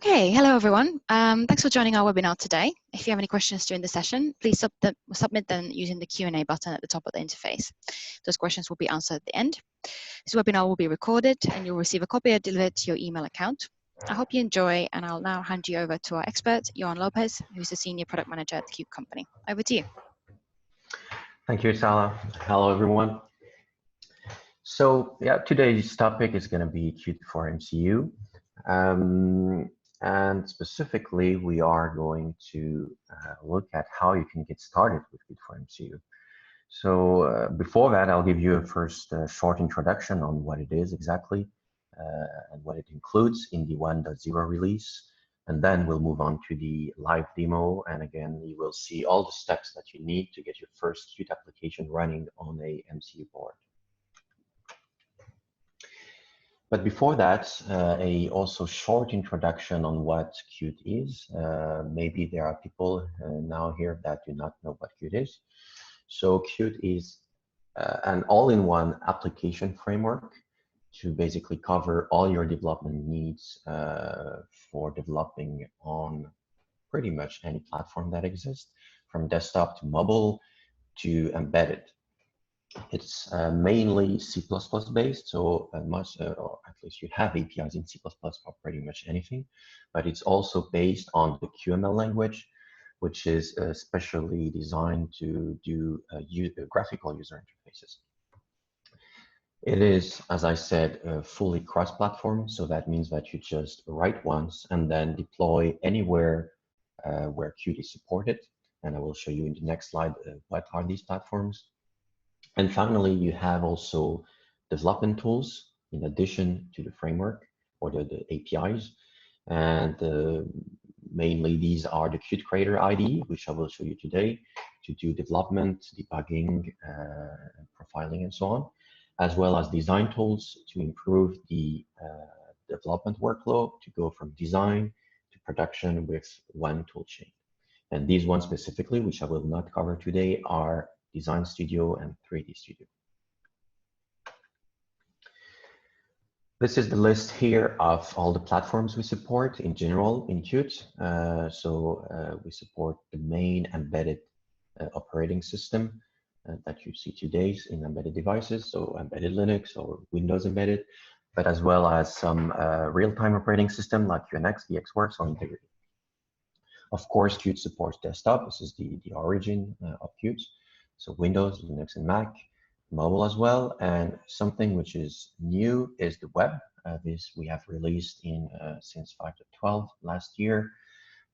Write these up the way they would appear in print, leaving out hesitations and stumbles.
Okay, hello everyone. Thanks for joining our webinar today. If you have any questions during the session, please submit them using the Q&A button at the top of the interface. Those questions will be answered at the end. This webinar will be recorded and you'll receive a copy delivered to your email account. I hope you enjoy, and I'll now hand you over to our expert, Yoann Lopes, who's the Senior Product Manager at the Qt company. Over to you. Thank you, Sala. Hello, everyone. So, yeah, today's topic is going to be Qt for MCU. And specifically, we are going to look at how you can get started with Qt for MCU. So before that, I'll give you a first short introduction on what it is exactly and what it includes in the 1.0 release. And then we'll move on to the live demo. And again, you will see all the steps that you need to get your first Qt application running on a MCU board. But before that, a also short introduction on what Qt is. Maybe there are people now here that do not know what Qt is. So Qt is an all-in-one application framework to basically cover all your development needs for developing on pretty much any platform that exists, from desktop to mobile to embedded. It's mainly C++ based, so or at least you have APIs in C++ for pretty much anything, but it's also based on the QML language, which is specially designed to do graphical user interfaces. It is, as I said, fully cross-platform, so that means that you just write once and then deploy anywhere where Qt is supported, and I will show you in the next slide what are these platforms. And finally, you have also development tools in addition to the framework or the APIs. And mainly these are the Qt Creator IDE, which I will show you today, to do development, debugging, profiling, and so on, as well as design tools to improve the development workflow, to go from design to production with one toolchain. And these ones specifically, which I will not cover today, are Design Studio and 3D Studio. This is the list here of all the platforms we support in general in Qt. We support the main embedded operating system that you see today in embedded devices, so embedded Linux or Windows embedded, but as well as some real-time operating system like UNX, VxWorks, or Integrity. Of course, Qt supports desktop. This is the origin of Qt. So Windows, Linux, and Mac, mobile as well. And something which is new is the web. This we have released in since 5.12 last year,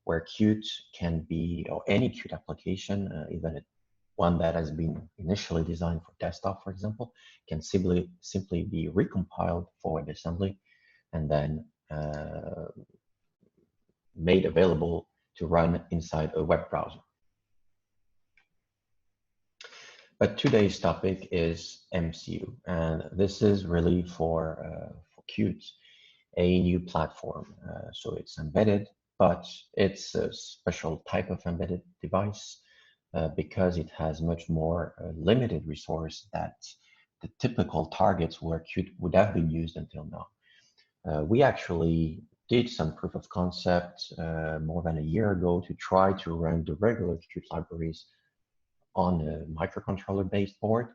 where Qt can be, or any Qt application, even one that has been initially designed for desktop, for example, can simply be recompiled for WebAssembly and then made available to run inside a web browser. But today's topic is MCU, and this is really for Qt, a new platform. So it's embedded, but it's a special type of embedded device because it has much more limited resource that the typical targets where Qt would have been used until now. We actually did some proof of concept more than a year ago to try to run the regular Qt libraries on a microcontroller-based board,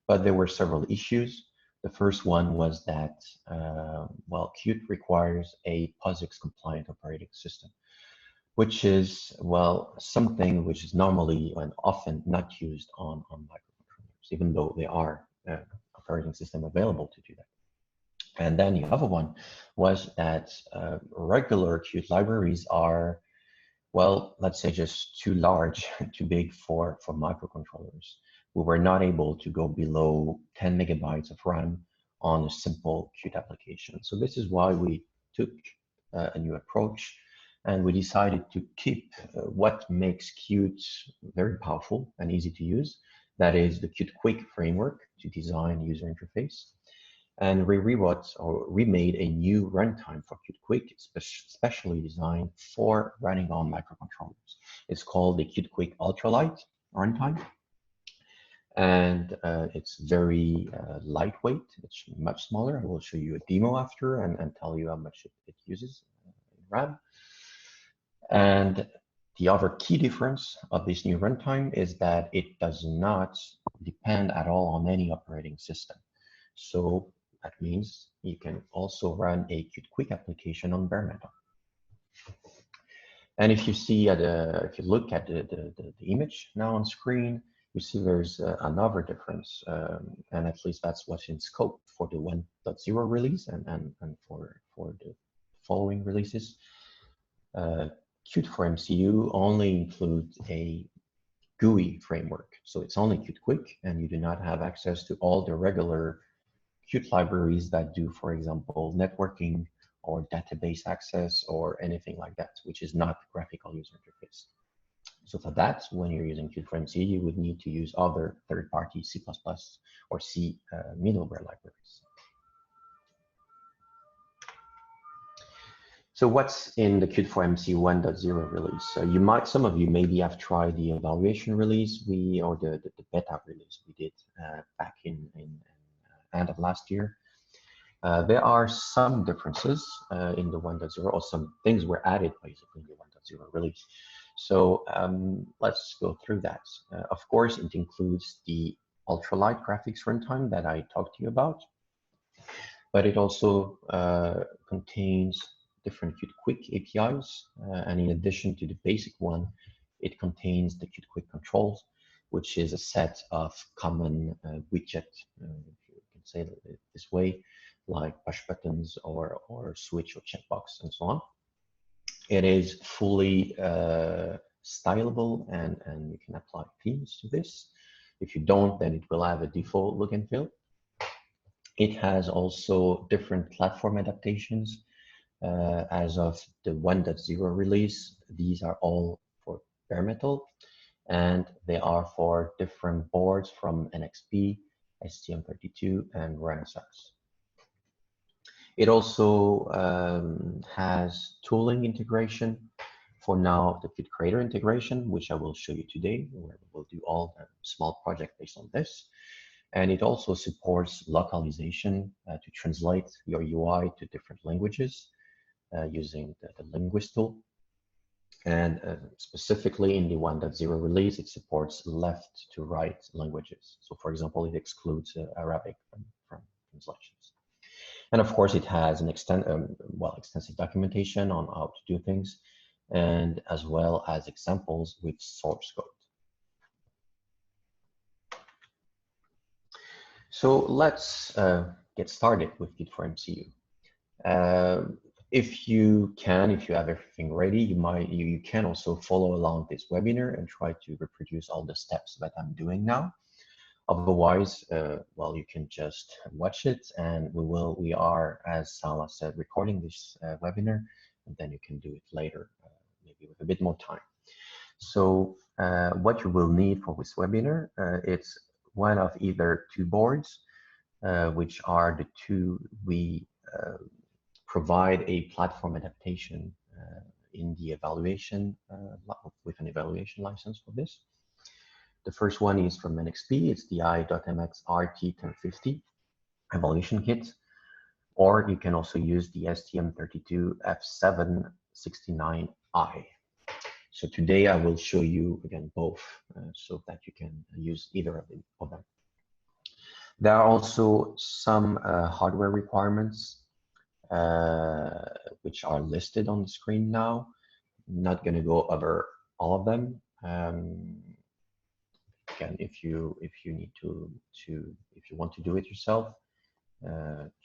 but there were several issues. The first one was that, well, Qt requires a POSIX-compliant operating system, which is, well, something which is normally and often not used on microcontrollers, even though there are operating systems available to do that. And then the other one was that regular Qt libraries are, well, let's say just too large, too big for microcontrollers. We were not able to go below 10 megabytes of RAM on a simple Qt application. So this is why we took a new approach, and we decided to keep what makes Qt very powerful and easy to use. That is the Qt Quick framework to design user interface. And we remade a new runtime for Qt Quick, specially designed for running on microcontrollers. It's called the Qt Quick Ultralite runtime. And it's very lightweight. It's much smaller. I will show you a demo after and tell you how much it uses RAM. And the other key difference of this new runtime is that it does not depend at all on any operating system. So that means you can also run a Qt Quick application on bare metal. And if you see if you look at the image now on screen, you see there's another difference, and at least that's what's in scope for the 1.0 release and for the following releases. Qt for MCU only includes a GUI framework, so it's only Qt Quick, and you do not have access to all the regular Qt libraries that do, for example, networking or database access or anything like that, which is not graphical user interface. So for that, when you're using Qt for MCU, you would need to use other third-party C++ or C middleware libraries. So what's in the Qt for MCU 1.0 release? Some of you maybe have tried the evaluation release or the beta release we did back in end of last year. There are some differences in the 1.0, or some things were added basically in the 1.0 release. So let's go through that. Of course, it includes the Ultralite graphics runtime that I talked to you about, but it also contains different Qt Quick APIs, and in addition to the basic one, it contains the Qt Quick Controls, which is a set of common widget, if you can say it this way, like push buttons or switch or checkbox and so on. It is fully stylable, and you can apply themes to this. If you don't, then it will have a default look and feel. It has also different platform adaptations. As of the 1.0 release, these are all for bare metal, and they are for different boards from NXP, STM32, and Renaissance. It also has tooling integration. For now, the Qt Creator integration, which I will show you today, where we'll do all the small project based on this. And it also supports localization to translate your UI to different languages using the linguist tool. And specifically in the 1.0 release, it supports left to right languages. So for example, it excludes Arabic from translations. And of course, it has an extensive documentation on how to do things, and as well as examples with source code. So let's get started with Qt for MCU. If you have everything ready, you can also follow along this webinar and try to reproduce all the steps that I'm doing now. Otherwise, well, you can just watch it, and we are, as Salah said, recording this webinar, and then you can do it later, maybe with a bit more time. So what you will need for this webinar, it's one of either two boards, which are the two we provide a platform adaptation in the evaluation, with an evaluation license for this. The first one is from NXP, it's the i.MX RT1050 evaluation kit, or you can also use the STM32F769i. So today I will show you again both, so that you can use either of them. There are also some hardware requirements which are listed on the screen now. I'm not going to go over all of them. Again, if you want to do it yourself,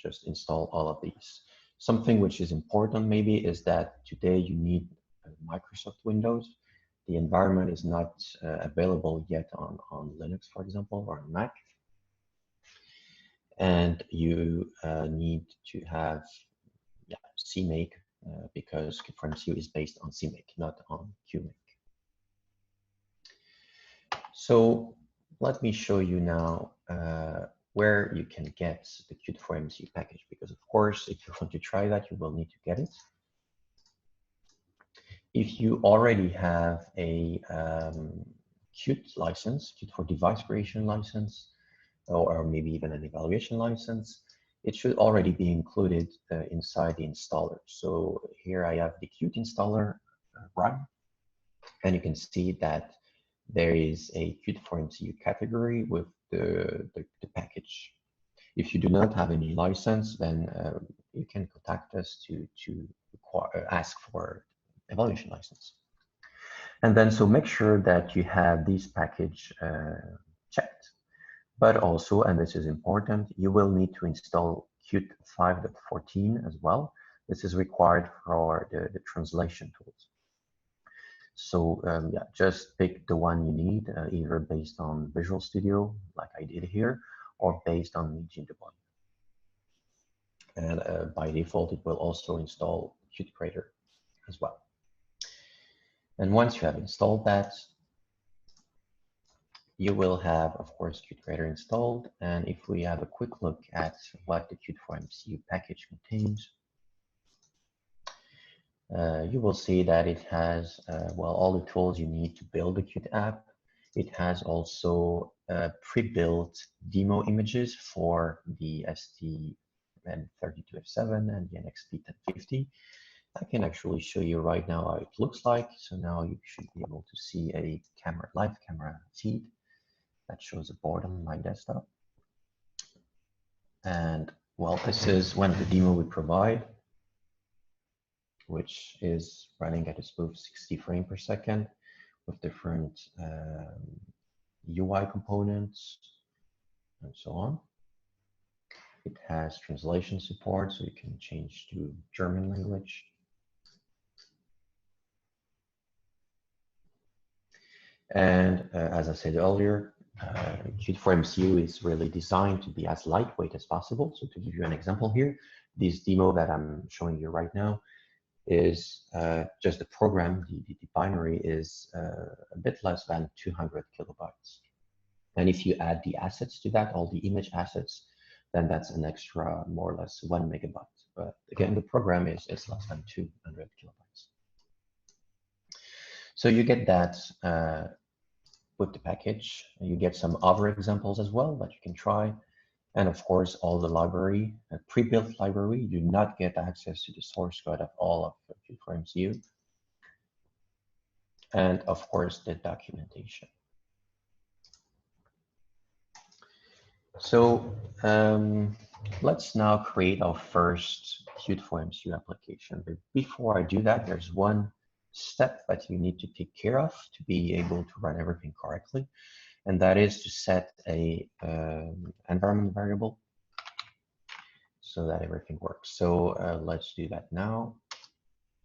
just install all of these. Something which is important maybe is that today you need Microsoft Windows. The environment is not available yet on Linux, for example, or on Mac. And you need to have CMake, because Qt for MCU is based on CMake, not on QMake. So let me show you now where you can get the Qt for MCU package, because of course, if you want to try that, you will need to get it. If you already have a Qt license, Qt for device creation license, or maybe even an evaluation license, it should already be included inside the installer. So here I have the Qt installer run, and you can see that there is a Qt for MCU category with the package. If you do not have any license, then you can contact us to ask for evaluation license. And then so make sure that you have this package checked. But also, and this is important, you will need to install Qt 5.14 as well. This is required for the translation tools. So yeah, just pick the one you need, either based on Visual Studio, like I did here, or based on debug. And by default, it will also install Qt Creator as well. And once you have installed that, you will have, of course, Qt Creator installed. And if we have a quick look at what the Qt for MCU package contains, you will see that it has, well, all the tools you need to build a Qt app. It has also pre-built demo images for the STM32F7 and the NXP RT1050. I can actually show you right now how it looks like. So now you should be able to see a live camera feed that shows a board on my desktop. And well, this is one of the demo we provide, which is running at a smooth 60 frames per second with different UI components and so on. It has translation support, so you can change to German language. And as I said earlier, Qt for MCU is really designed to be as lightweight as possible. So to give you an example here, this demo that I'm showing you right now is just the program. The binary is a bit less than 200 kilobytes. And if you add the assets to that, all the image assets, then that's an extra more or less 1 megabyte. But again, the program is less than 200 kilobytes. So you get that with the package. You get some other examples as well that you can try. And of course, all the library, pre-built library, you do not get access to the source code of all of Qt for MCU. And of course, the documentation. So let's now create our first Qt for MCU application. But before I do that, there's one step that you need to take care of to be able to run everything correctly. And that is to set a environment variable so that everything works. So let's do that now.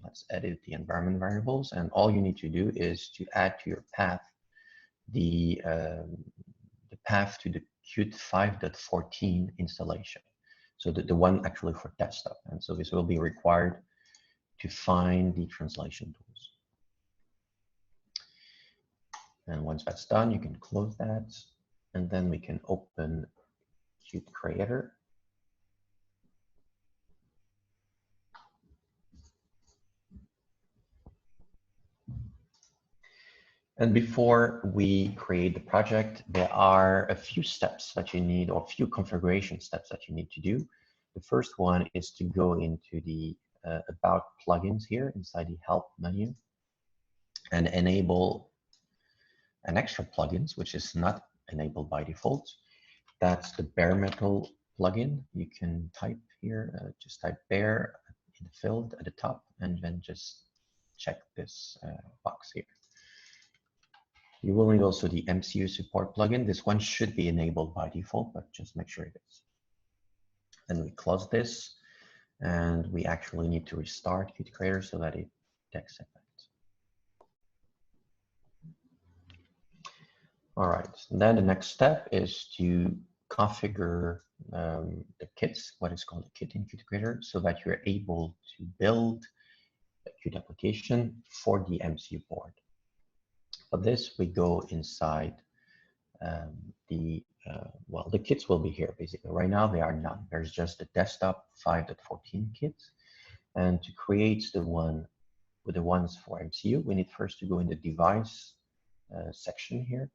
Let's edit the environment variables. And all you need to do is to add to your path the path to the Qt 5.14 installation. So the one actually for desktop. And so this will be required to find the translation tools. And once that's done, you can close that. And then we can open Qt Creator. And before we create the project, there are a few steps that you need, or a few configuration steps that you need to do. The first one is to go into the About plugins here inside the Help menu and enable an extra plugins, which is not enabled by default. That's the bare metal plugin. You can type here, just type bare in the field at the top, and then just check this box here. You will need also the MCU support plugin. This one should be enabled by default, but just make sure it is. Then we close this, and we actually need to restart Qt Creator so that it takes effect. All right, and then the next step is to configure the kits, what is called a kit in Qt Creator, so that you're able to build a Qt application for the MCU board. For this, we go inside well, the kits will be here basically. Right now, they are none. There's just the desktop 5.14 kit. And to create the one with the ones for MCU, we need first to go in the device section here.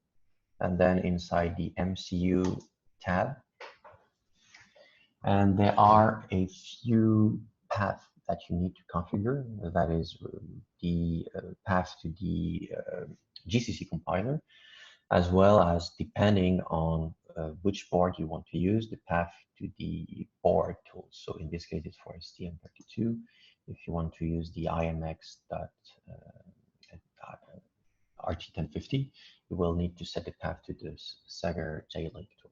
And then inside the MCU tab, And there are a few paths that you need to configure. That is the path to the GCC compiler, as well as, depending on which board you want to use, the path to the board tools. So in this case, it's for STM32. If you want to use the RT1050, you will need to set the path to this Sagar J-Link tool.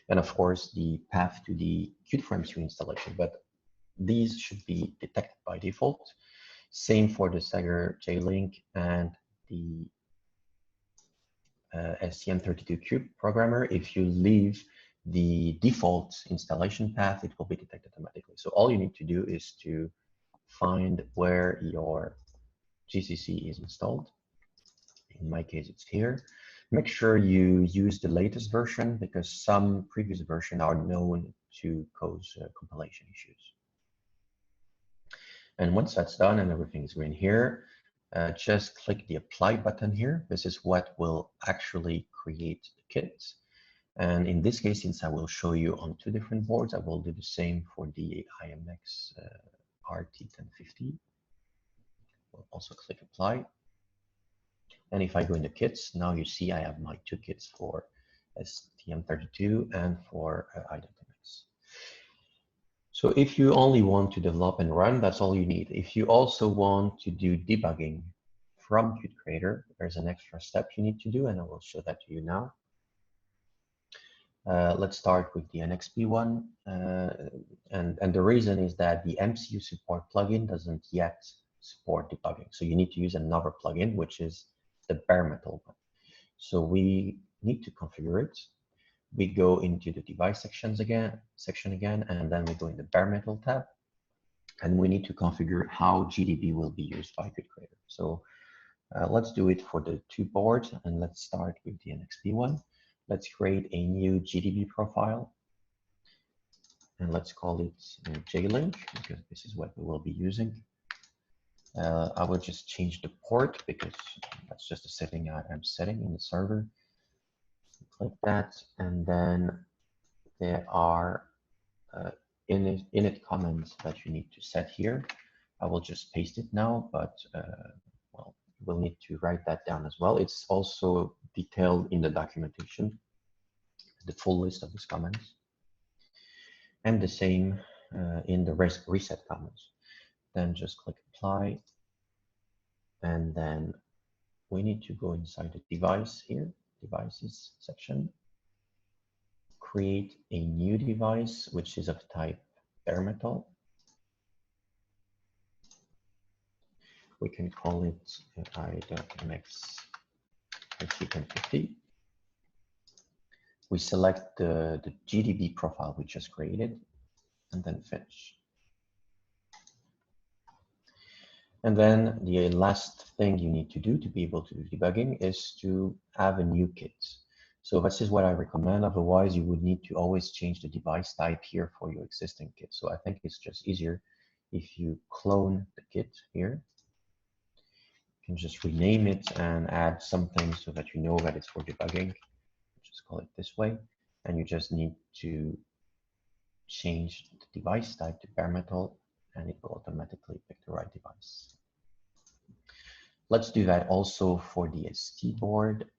And of course, the path to the Qt Frames 2 installation, but these should be detected by default. Same for the Sagar J-Link and the STM32Cube programmer. If you leave the default installation path, it will be detected automatically. So all you need to do is to find where your GCC is installed. In my case, it's here. Make sure you use the latest version, because some previous versions are known to cause compilation issues. And once that's done and everything is green here, just click the apply button here. This is what will actually create the kit. And in this case, since I will show you on two different boards, I will do the same for the IMX RT1050. We'll also click apply. And if I go in the kits, now you see I have my two kits for STM32 and for IMX. So if you only want to develop and run, that's all you need. If you also want to do debugging from Qt Creator, there's an extra step you need to do, and I will show that to you now. Let's start with the NXP one. And the reason is that the MCU support plugin doesn't yet support debugging. So you need to use another plugin, which is the bare metal one. So we need to configure it. We go into the device section again, and then we go in the bare metal tab, and we need to configure how GDB will be used by Qt Creator. So let's do it for the two boards, and let's start with the NXP one. Let's create a new GDB profile, and let's call it J-Link, because this is what we will be using. I will just change the port, because that's just a setting I'm setting in the server. Click that, and then there are init comments that you need to set here. I will just paste it now, but well, we'll need to write that down as well. It's also detailed in the documentation, the full list of these comments, and the same in the reset comments. Then just click apply, and then we need to go inside the device here, devices section, create a new device, which is of type bare metal. We can call it IMX RT1050. We select the GDB profile we just created, and then finish. And then the last thing you need to do to be able to do debugging is to have a new kit. So this is what I recommend. Otherwise, you would need to always change the device type here for your existing kit. So I think it's just easier if you clone the kit here. You can just rename it and add something so that you know that it's for debugging. Just call it this way. And you just need to change the device type to bare metal, and it will automatically pick the right device. Let's do that also for the ST board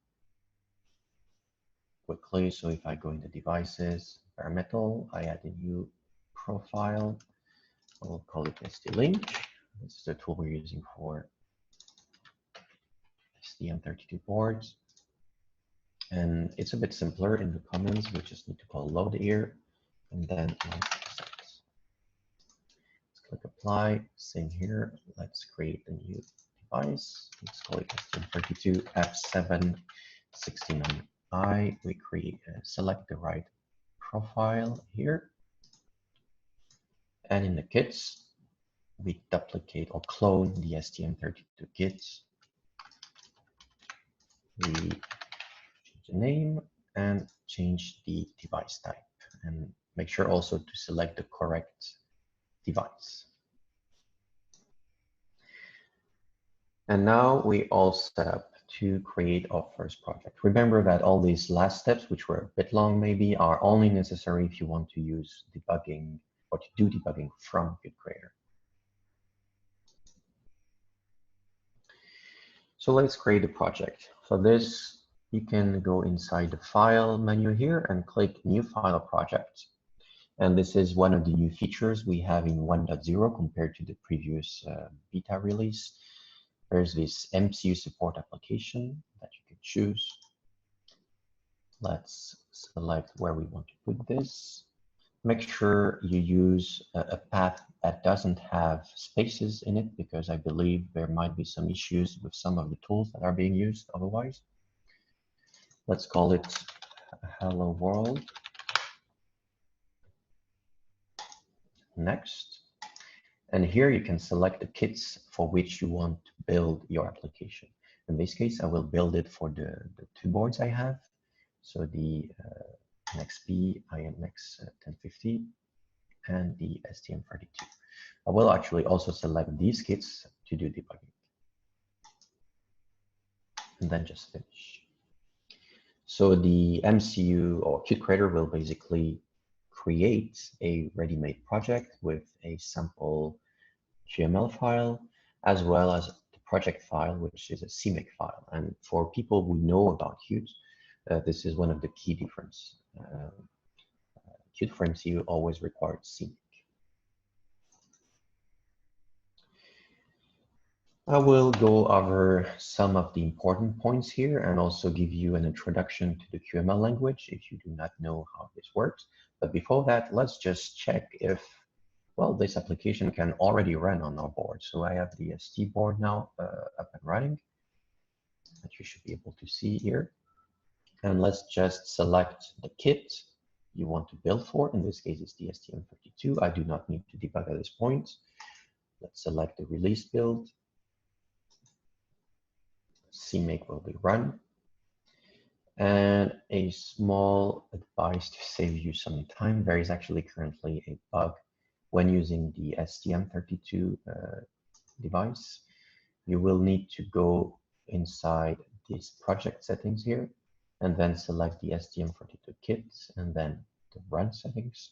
quickly. So if I go into devices, bare metal, I add a new profile. I will call it ST-Link. This is the tool we're using for STM32 boards. And it's a bit simpler in the comments. We just need to call load here, and then let's click apply. Same here. Let's create a new device. Let's call it STM32 F769i. We select the right profile here, and in the kits, we duplicate or clone the STM32 kits. We change the name and change the device type, and make sure also to select the correct device. And now we all set up to create our first project. Remember that all these last steps, which were a bit long maybe, are only necessary if you want to use debugging or to do debugging from Qt Creator. So let's create a project. For this, you can go inside the File menu here and click New File Project. And this is one of the new features we have in 1.0 compared to the previous beta release. There's this MCU support application that you can choose. Let's select where we want to put this. Make sure you use a path that doesn't have spaces in it, because I believe there might be some issues with some of the tools that are being used otherwise. Let's call it Hello World. Next. And here you can select the kits for which you want to build your application. In this case, I will build it for the two boards I have. So the NXP RT1050 and the STM32. I will actually also select these kits to do debugging. And then just finish. So the MCU or Qt Creator will basically create a ready-made project with a sample HTML file, as well as the project file, which is a CMake file. And for people who know about Qt, this is one of the key differences. Qt for MCU always required CMake. I will go over some of the important points here and also give you an introduction to the QML language if you do not know how this works. But before that, let's just check if, well, this application can already run on our board. So I have the ST board now up and running that you should be able to see here. And let's just select the kit you want to build for. In this case, it's the STM32. I do not need to debug at this point. Let's select the release build. CMake will be run. And a small advice to save you some time, there is actually currently a bug when using the STM32 device. You will need to go inside these project settings here and then select the STM32 kit and then the run settings.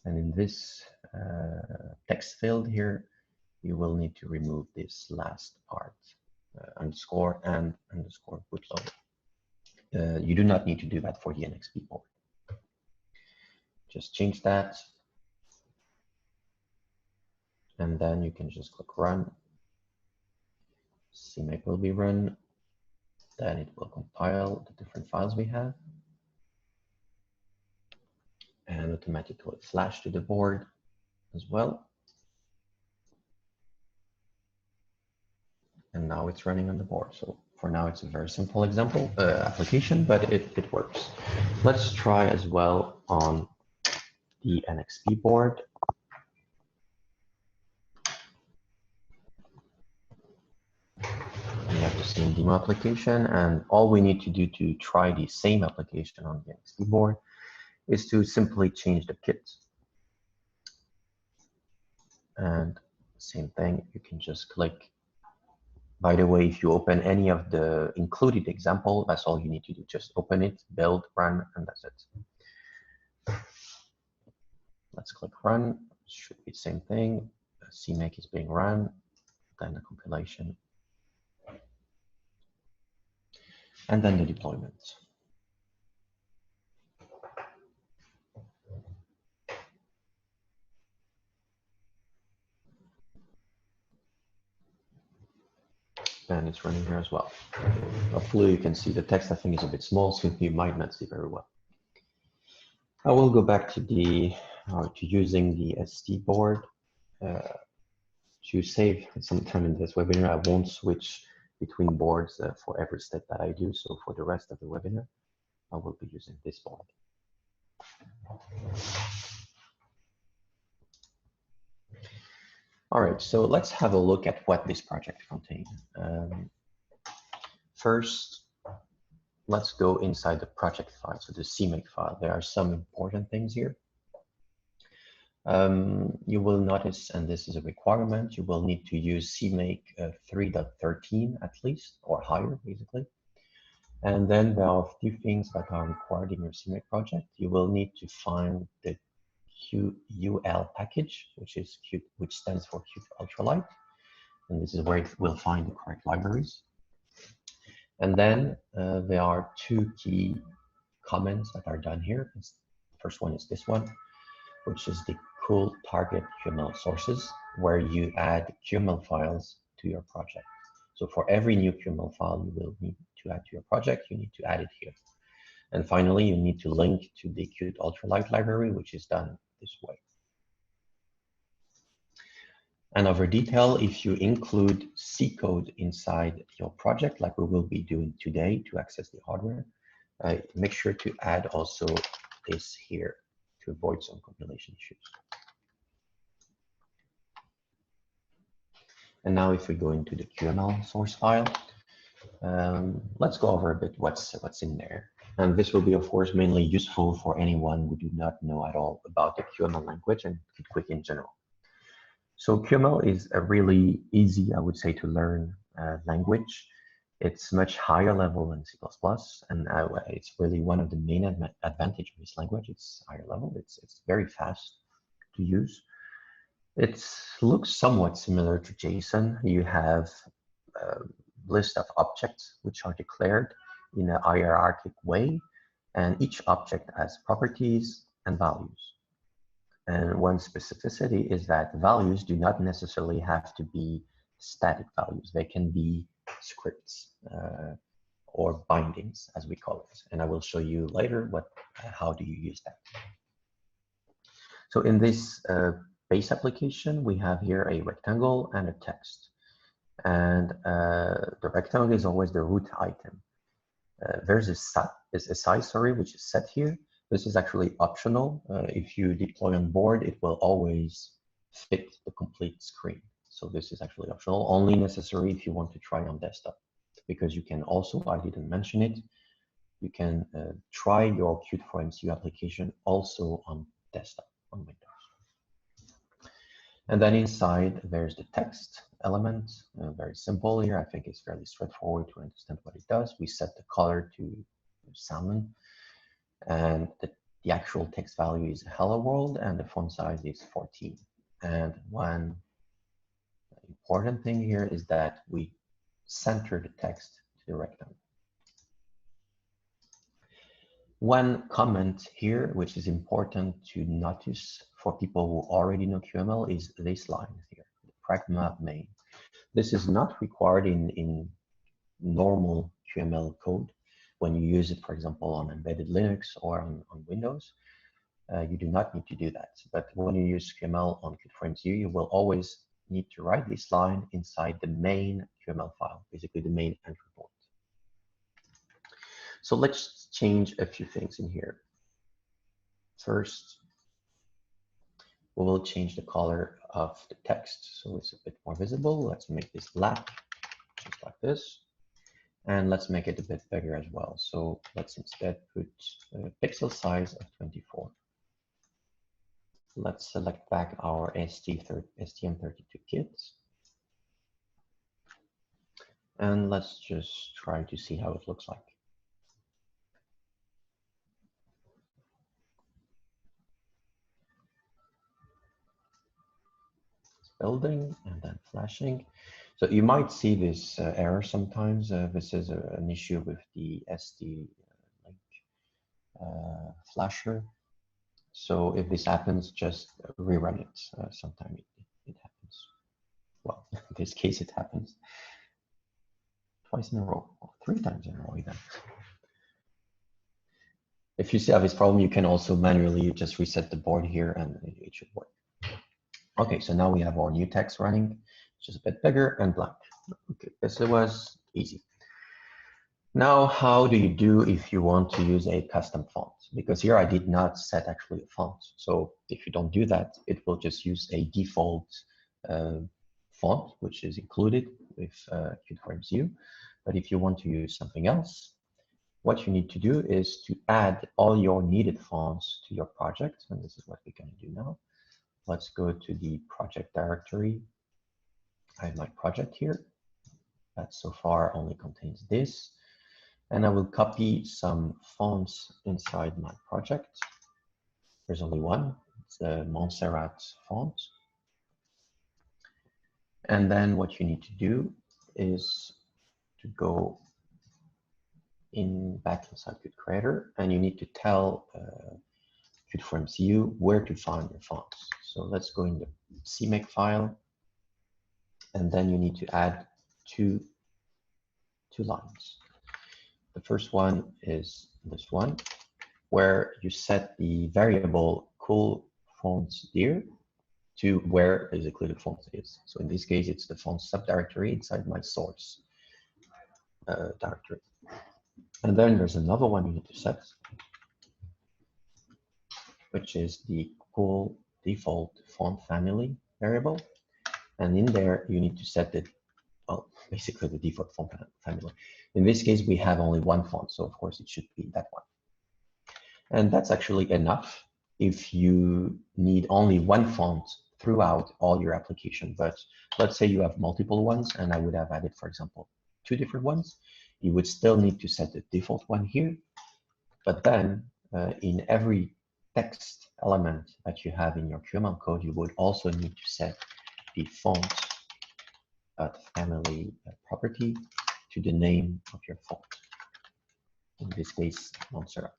And in this text field here, you will need to remove this last part. Underscore and underscore bootloader. You do not need to do that for the NXP board. Just change that. And then you can just click run. CMake will be run. Then it will compile the different files we have. And automatically flash to the board as well. And now it's running on the board. So for now, it's a very simple example application, but it works. Let's try as well on the NXP board. We have the same demo application, and all we need to do to try the same application on the NXP board is to simply change the kit. And same thing, you can just click. By the way, if you open any of the included example, that's all you need to do. Just open it, build, run, and that's it. Let's click run. It should be the same thing. CMake is being run, then the compilation, and then the deployment. And it's running here as well. Hopefully you can see the text. I think is a bit small, so you might not see very well. I will go back to the to using the ST board to save some time in this webinar. I won't switch between boards for every step that I do. So for the rest of the webinar, I will be using this board. All right, so let's have a look at what this project contains. First, let's go inside the project file, so the CMake file. There are some important things here. You will notice, and this is a requirement, you will need to use CMake 3.13 at least, or higher, basically. And then there are a few things that are required in your CMake project. You will need to find the QUL package, which stands for Qt Ultralite. And this is where it will find the correct libraries. And then there are two key comments that are done here. The first one is this one, which is the cool target QML sources, where you add QML files to your project. So for every new QML file you will need to add to your project, you need to add it here. And finally, you need to link to the Qt Ultralite library, which is done this way. And over detail, if you include C code inside your project, like we will be doing today to access the hardware, make sure to add also this here to avoid some compilation issues. And now if we go into the QML source file, let's go over a bit what's in there. And this will be, of course, mainly useful for anyone who do not know at all about the QML language and Qt Quick in general. So QML is a really easy, I would say, to learn language. It's much higher level than C++, and it's really one of the main advantages of this language. It's higher level. It's very fast to use. It looks somewhat similar to JSON. You have a list of objects which are declared in a hierarchic way, and each object has properties and values. And one specificity is that values do not necessarily have to be static values. They can be scripts or bindings, as we call it. And I will show you later how do you use that. So in this base application, we have here a rectangle and a text. And the rectangle is always the root item. There's a size, which is set here. This is actually optional. If you deploy on board, it will always fit the complete screen. So this is actually optional, only necessary if you want to try on desktop. Because you can also, I didn't mention it, you can try your Qt for MCU application also on desktop, on Windows. And then inside, there's the text element. Very simple here. I think it's fairly straightforward to understand what it does. We set the color to salmon. And the actual text value is hello world, and the font size is 14. And one important thing here is that we center the text to the rectangle. One comment here, which is important to notice for people who already know QML, is this line here, the pragma main. This is not required in normal QML code. When you use it, for example, on embedded Linux or on Windows, you do not need to do that. But when you use QML on Qt for MCU, you will always need to write this line inside the main QML file, basically the main entry point. So let's change a few things in here. First, we will change the color of the text so it's a bit more visible. Let's make this black, just like this. And let's make it a bit bigger as well. So let's instead put a pixel size of 24. Let's select back our STM32 kit. And let's just try to see how it looks like. It's building and then flashing. So you might see this error sometimes. This is an issue with the SD link flasher. So if this happens, just rerun it. Sometimes it happens. Well, in this case, it happens twice in a row, or 3 times in a row even. If you have this problem, you can also manually just reset the board here and it should work. Okay, so now we have our new text running, just a bit bigger and blank. Okay, this was easy. Now, how do you do if you want to use a custom font? Because here I did not set actually a font. So if you don't do that, it will just use a default font, which is included with Qt for MCU. But if you want to use something else, what you need to do is to add all your needed fonts to your project. And this is what we're going to do now. let's go to the project directory. I have my project here that so far only contains this. And I will copy some fonts inside my project. There's only one, it's the Montserrat font. And then what you need to do is to go back inside Qt Creator, and you need to tell Qt for MCU where to find your fonts. So let's go in the CMake file, and then you need to add two lines. The first one is this one, where you set the variable cool fonts dir to where basically the font is. So in this case, it's the font subdirectory inside my source directory. And then there's another one you need to set, which is the cool default font family variable. And in there, you need to set it, well, basically the default font family. In this case, we have only one font, so of course it should be that one. And that's actually enough if you need only one font throughout all your application. But let's say you have multiple ones, and I would have added, for example, 2 different ones. You would still need to set the default one here. But then in every text element that you have in your QML code, you would also need to set the font family property to the name of your font. In this case, Montserrat.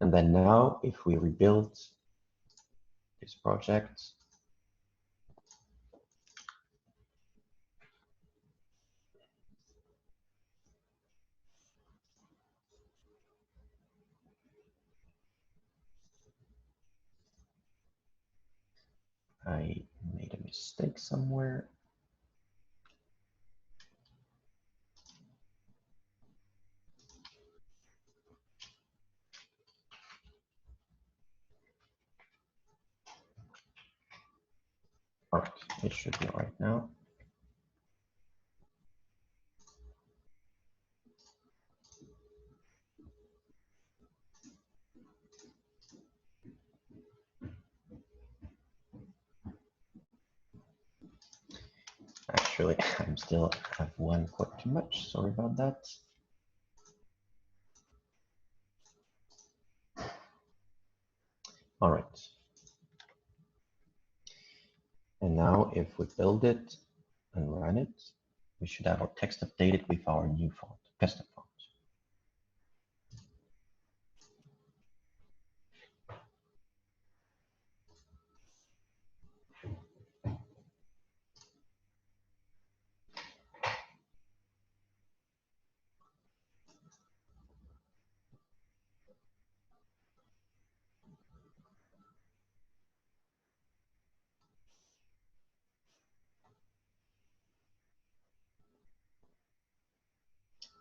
And then now, if we rebuild this project, I made a mistake somewhere. All right, it should be right now. Actually, I'm still have one quite too much. Sorry about that. All right. And now if we build it and run it, we should have our text updated with our new font, custom font.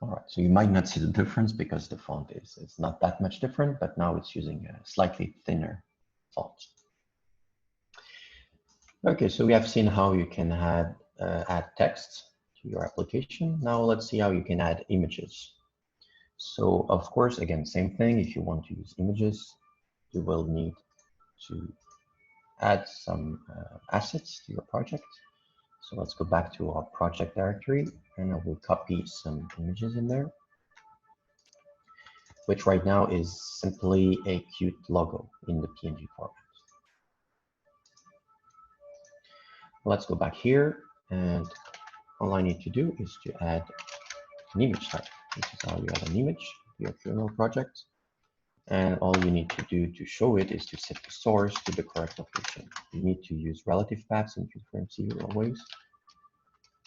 All right, so you might not see the difference because the font is not that much different, but now it's using a slightly thinner font. Okay, so we have seen how you can add text to your application. Now let's see how you can add images. So of course, again, same thing. If you want to use images, you will need to add some assets to your project. So let's go back to our project directory, and I will copy some images in there, which right now is simply a Qt logo in the PNG format. Let's go back here, and all I need to do is to add an image type. This is how you add an image to your QML project. And all you need to do to show it is to set the source to the correct location. You need to use relative paths in Qt for MCU always.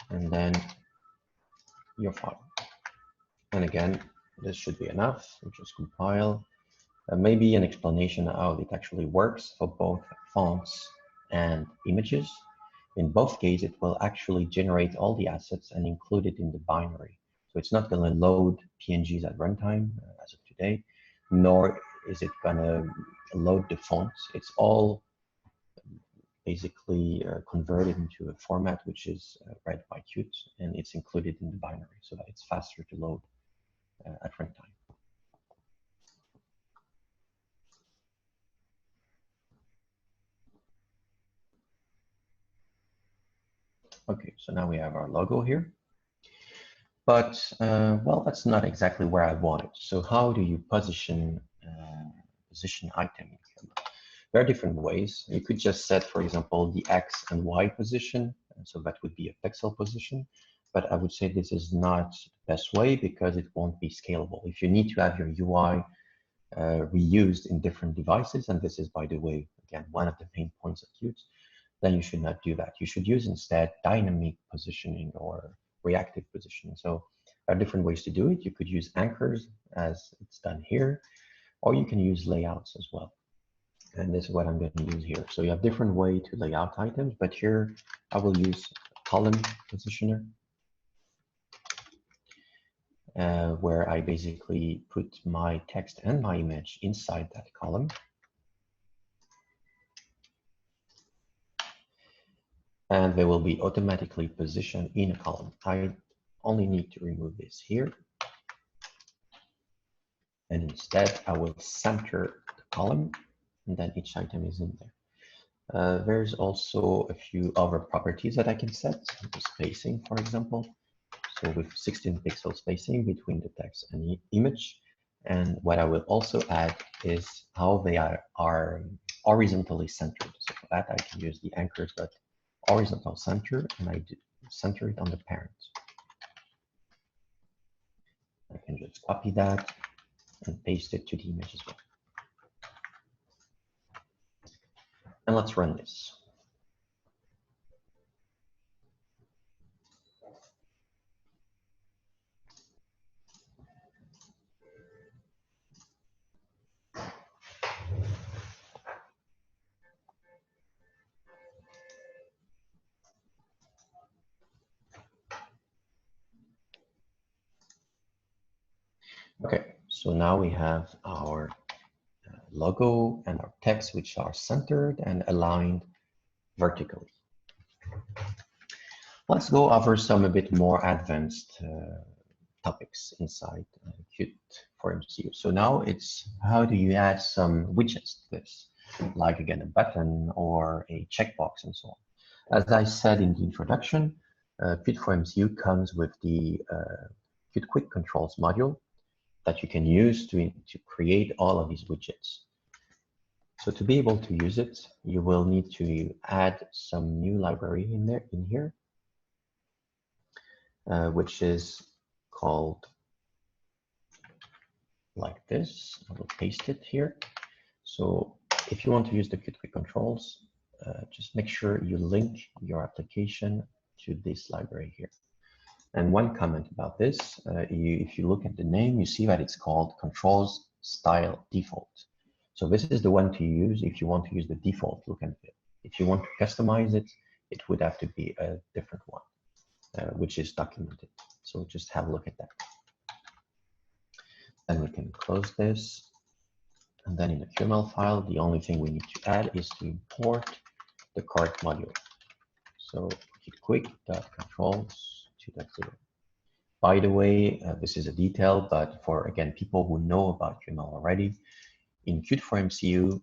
And then your file. And again, this should be enough. We just compile. Maybe an explanation of how it actually works for both fonts and images. In both cases, it will actually generate all the assets and include it in the binary. So it's not going to load PNGs at runtime as of today, nor is it going to load the fonts. It's all basically converted into a format which is read by Qt, and it's included in the binary so that it's faster to load at runtime. Okay, so now we have our logo here. But, well, that's not exactly where I want it. So how do you position item? There are different ways. You could just set, for example, the X and Y position. So that would be a pixel position. But I would say this is not the best way because it won't be scalable. If you need to have your UI reused in different devices, and this is, by the way, again, one of the main points of Qt, then you should not do that. You should use instead dynamic positioning or reactive positioning. So there are different ways to do it. You could use anchors as it's done here, or you can use layouts as well. And this is what I'm going to use here. So you have different way to lay out items, but here I will use a column positioner, where I basically put my text and my image inside that column. And they will be automatically positioned in a column. I only need to remove this here. And instead, I will center the column, and then each item is in there. There's also a few other properties that I can set, the spacing, for example. So with 16 pixel spacing between the text and the image. And what I will also add is how they are horizontally centered. So for that, I can use the anchors, but horizontal center, and I center it on the parent. I can just copy that and paste it to the image as well. And let's run this. Okay, so now we have our logo and our text, which are centered and aligned vertically. Let's go over some a bit more advanced topics inside Qt for MCU. So now it's how do you add some widgets to this, like again a button or a checkbox and so on. As I said in the introduction, Qt for MCU comes with the Qt Quick Controls module that you can use to create all of these widgets. So to be able to use it, you will need to add some new library in here, which is called like this. I will paste it here. So if you want to use the Qt Quick Controls, just make sure you link your application to this library here. And one comment about this, if you look at the name, you see that it's called Controls Style Default. So this is the one to use if you want to use the default look and feel. If you want to customize it, it would have to be a different one, which is documented. So just have a look at that. Then we can close this. And then in the QML file, the only thing we need to add is to import the correct module. So quick.controls 2.0. By the way, this is a detail, but for, again, people who know about QML already, in Qt for MCU,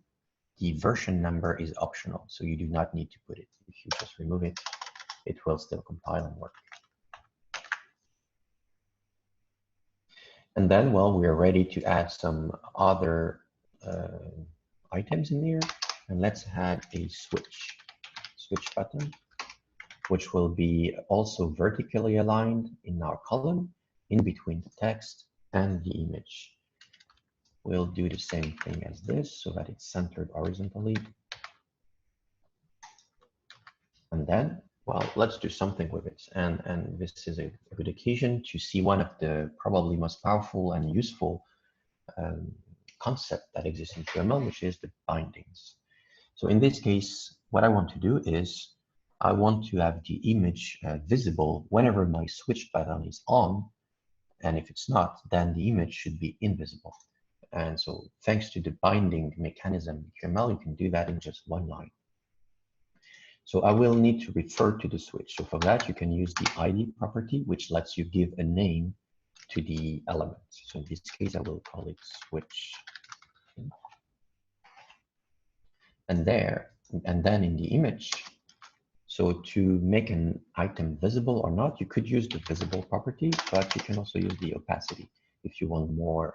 the version number is optional, so you do not need to put it. If you just remove it, it will still compile and work. And then, well, we are ready to add some other items in here. And let's add a switch button, which will be also vertically aligned in our column in between the text and the image. We'll do the same thing as this so that it's centered horizontally. And then, well, let's do something with it. And this is a good occasion to see one of the probably most powerful and useful concept that exists in QML, which is the bindings. So in this case, what I want to do is I want to have the image visible whenever my switch button is on. And if it's not, then the image should be invisible. And so thanks to the binding mechanism in QML, you can do that in just one line. So I will need to refer to the switch. So for that, you can use the ID property, which lets you give a name to the element. So in this case, I will call it switch. And then in the image, So to make an item visible or not, you could use the visible property, but you can also use the opacity if you want more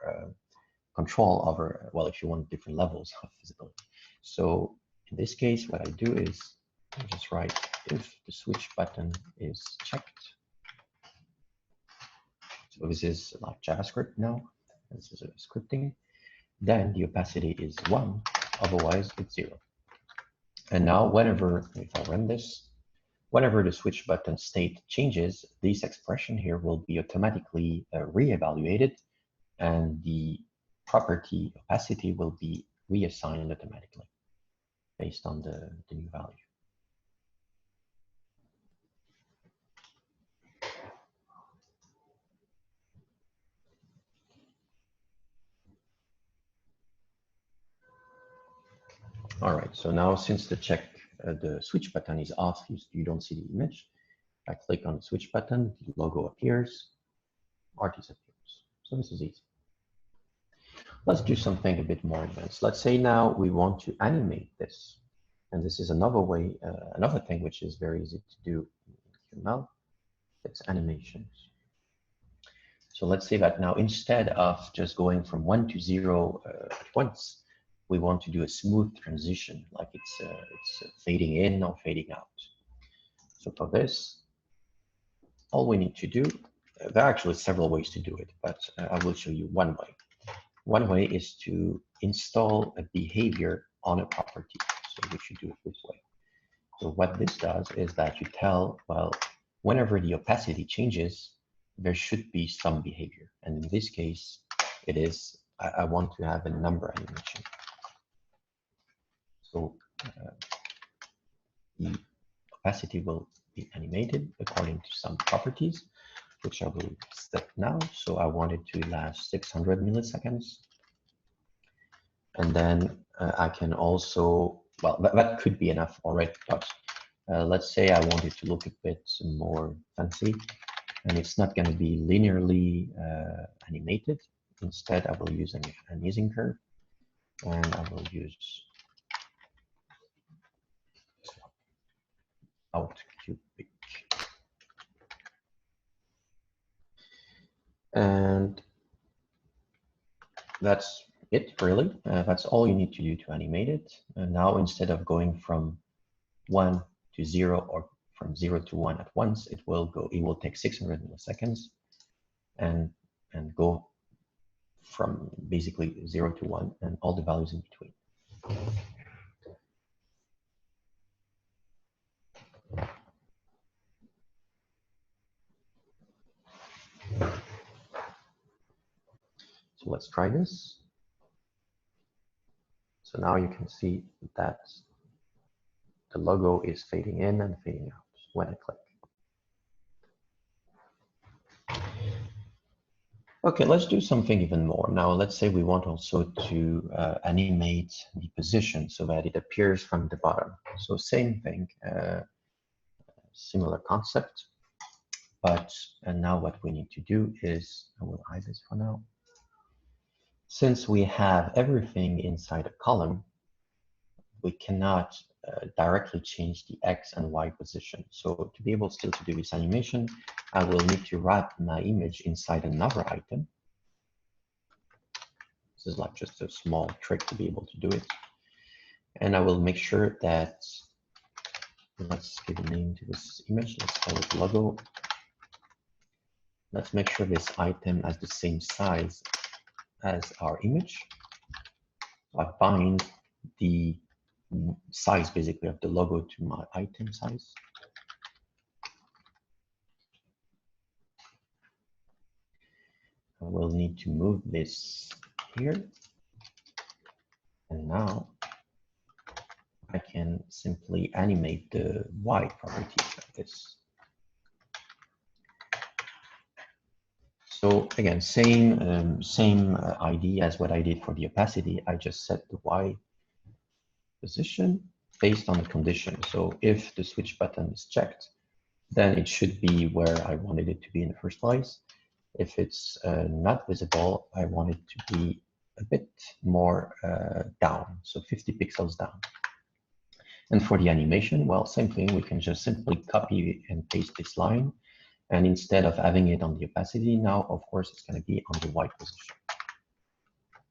control over, well, if you want different levels of visibility. So in this case, what I do is I just write if the switch button is checked. So this is like JavaScript now. This is a scripting. Then the opacity is 1, otherwise it's 0. And now whenever, if I run this, whenever the switch button state changes, this expression here will be automatically re-evaluated, and the property opacity will be reassigned automatically based on the new value. All right, so now since the switch button is off, you don't see the image. I click on the switch button, the logo appears, art disappears. So this is easy. Let's do something a bit more advanced. Let's say now we want to animate this. And this is another way, another thing which is very easy to do in HTML. It's animations. So let's say that now instead of just going from 1 to 0 at once, we want to do a smooth transition, like it's fading in or fading out. So for this, all we need to do, there are actually several ways to do it, but I will show you one way. One way is to install a behavior on a property. So we should do it this way. So what this does is that you tell, well, whenever the opacity changes, there should be some behavior. And in this case, it is, I want to have a number animation. So the opacity will be animated according to some properties, which I will set now. So I want it to last 600 milliseconds. And then I can also, well, that could be enough already, but let's say I want it to look a bit more fancy, and it's not going to be linearly animated. Instead, I will use an easing curve, and I will use Qt Quick. And that's it, really. That's all you need to do to animate it. And now, instead of going from 1 to 0 or from 0 to 1 at once, it will take 600 milliseconds and go from basically 0 to 1 and all the values in between. So let's try this. So now you can see that the logo is fading in and fading out when I click. Okay, let's do something even more. Now, let's say we want also to animate the position so that it appears from the bottom. So same thing, similar concept, but and now what we need to do is, I will hide this for now. Since we have everything inside a column, we cannot directly change the X and Y position. So to be able still to do this animation, I will need to wrap my image inside another item. This is like just a small trick to be able to do it. And I will make sure that, let's give a name to this image. Let's call it logo. Let's make sure this item has the same size as our image. So I bind the size basically of the logo to my item size. I will need to move this here. And now I can simply animate the Y property like this. So again, same idea as what I did for the opacity. I just set the Y position based on the condition. So if the switch button is checked, then it should be where I wanted it to be in the first place. If it's not visible, I want it to be a bit more down, so 50 pixels down. And for the animation, well, same thing. We can just simply copy and paste this line. And instead of having it on the opacity, now, of course, it's going to be on the white position.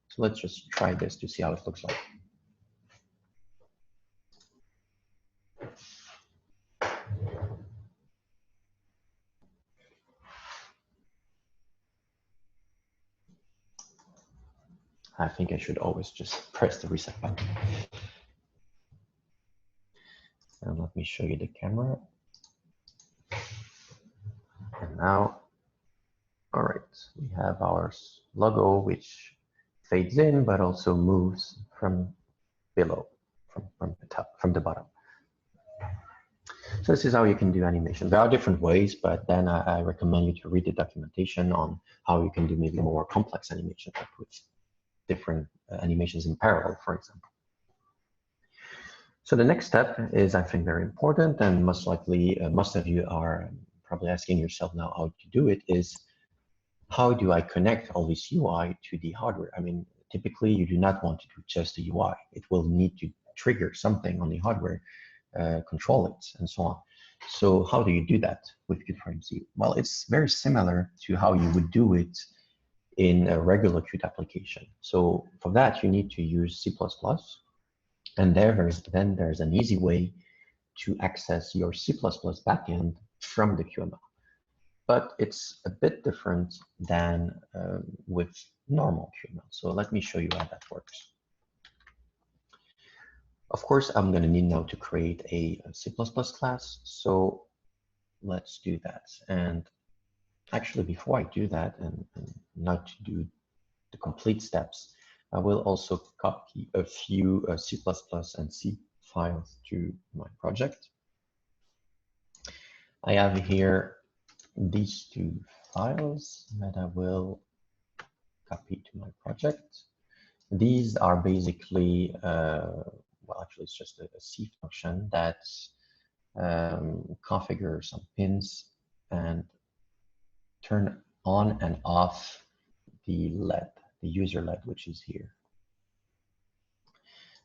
So let's just try this to see how it looks like. I think I should always just press the reset button. And let me show you the camera. And now, all right, we have our logo, which fades in, but also moves from below, from the top, from the bottom. So this is how you can do animation. There are different ways, but then I recommend you to read the documentation on how you can do maybe more complex animation, like with different animations in parallel, for example. So the next step is, I think, very important, and most likely most of you are probably asking yourself now how to do it, is how do I connect all this UI to the hardware? I mean, typically you do not want to do just the UI. It will need to trigger something on the hardware, control it, and so on. So how do you do that with Qt for MCU? Well, it's very similar to how you would do it in a regular Qt application. So for that, you need to use C++. And there's an easy way to access your C++ backend from the QML. But it's a bit different than with normal QML. So let me show you how that works. Of course, I'm going to need now to create a C++ class. So let's do that. And actually, before I do that, and not to do the complete steps, I will also copy a few C++ and C files to my project. I have here these two files that I will copy to my project. These are basically, well, actually, it's just a C function that configures some pins and turn on and off the LED, the user LED, which is here.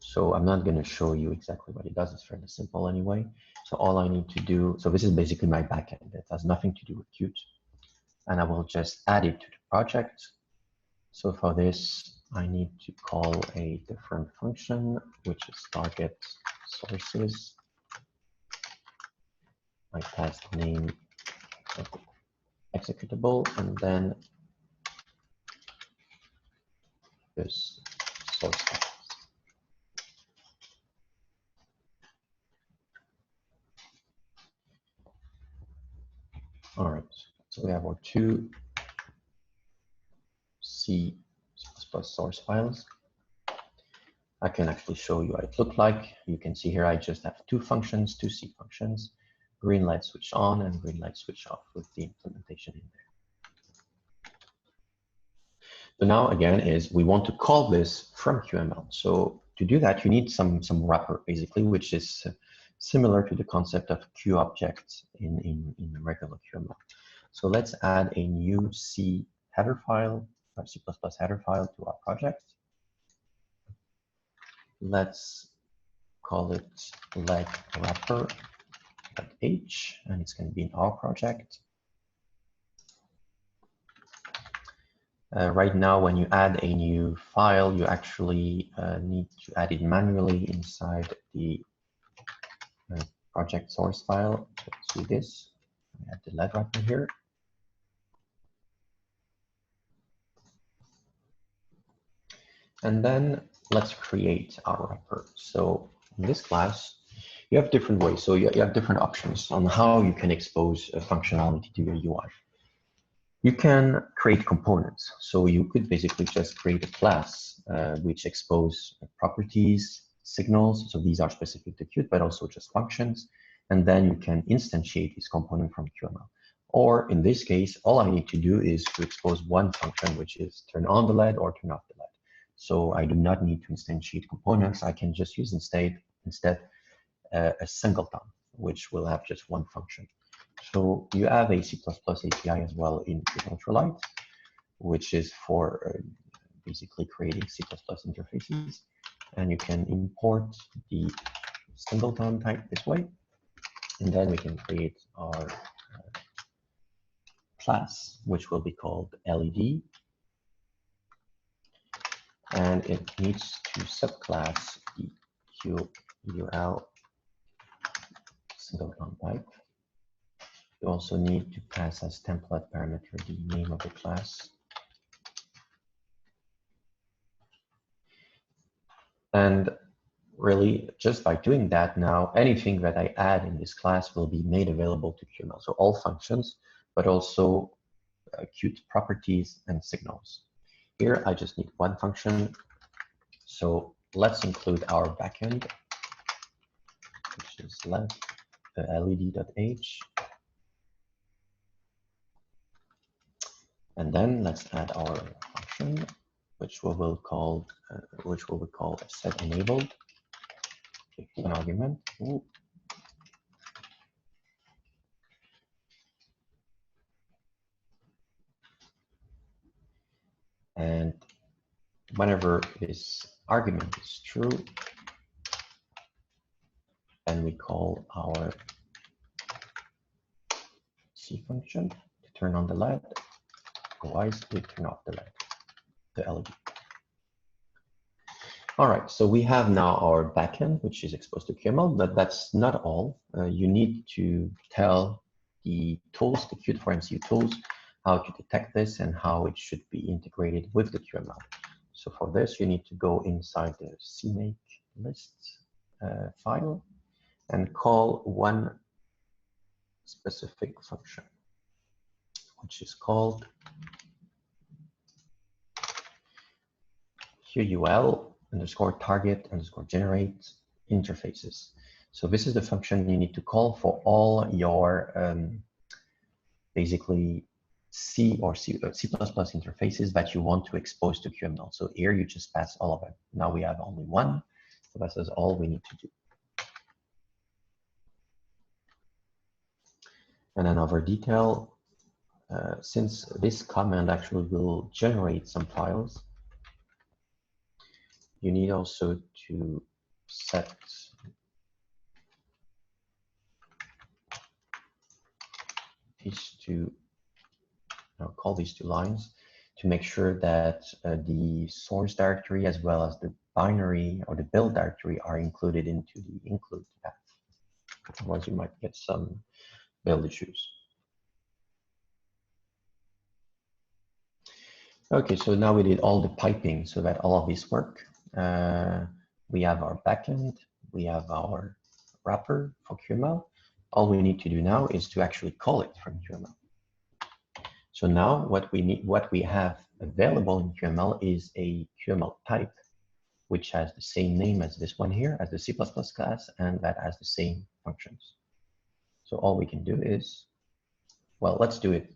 So I'm not going to show you exactly what it does. It's fairly simple anyway. So all I need to do, so this is basically my backend. It has nothing to do with Qt. And I will just add it to the project. So for this, I need to call a different function, which is target sources. I pass the name of the executable, and then this source files. All right, so we have our two C++ source files. I can actually show you what it looked like. You can see here I just have two functions, two C functions, green light switch on and green light switch off with the implementation in there. So now again is we want to call this from QML. So to do that, you need some wrapper basically, which is similar to the concept of QObject in regular QML. So let's add a new C header file, or C++ header file to our project. Let's call it leg wrapper.h, and it's going to be in our project. Right now, when you add a new file, you actually need to add it manually inside the project source file. Let's do this. I have the leg wrapper here. And then let's create our wrapper. So in this class, you have different ways. So you have different options on how you can expose functionality to your UI. You can create components. So you could basically just create a class which expose properties, signals. So these are specific to Qt, but also just functions. And then you can instantiate this component from QML. Or in this case, all I need to do is to expose one function, which is turn on the LED or turn off the LED. So I do not need to instantiate components. I can just use instead a singleton, which will have just one function. So you have a C++ API as well in Ultralite, which is for basically creating C++ interfaces. And you can import the singleton type this way, and then we can create our class, which will be called LED, and it needs to subclass the QUL singleton type. You also need to pass as template parameter the name of the class. And really, just by doing that now, anything that I add in this class will be made available to QML. So all functions, but also Qt properties and signals. Here, I just need one function. So let's include our backend, which is led.h. And then let's add our function, which we will call set enabled. Give an argument. Ooh. And whenever this argument is true, then we call our C function to turn on the LED. Otherwise, we turn off the LED, the LED. All right, so we have now our backend, which is exposed to QML, but that's not all. You need to tell the tools, the Qt for MCU tools, how to detect this and how it should be integrated with the QML. So for this, you need to go inside the CMake list file and call one specific function, which is called QUL_target_generate interfaces. So this is the function you need to call for all your basically C or C++ interfaces that you want to expose to QML. So here you just pass all of it. Now we have only one, so this is all we need to do. And another detail, since this command actually will generate some files, you need also to set these two, call these two lines to make sure that the source directory as well as the binary or the build directory are included into the include path. Otherwise, you might get some build issues. Okay, so now we did all the piping so that all of these work. We have our backend, we have our wrapper for QML. All we need to do now is to actually call it from QML. So now what we have available in QML is a QML type, which has the same name as this one here, as the C++ class, and that has the same functions. So all we can do is, well, let's do it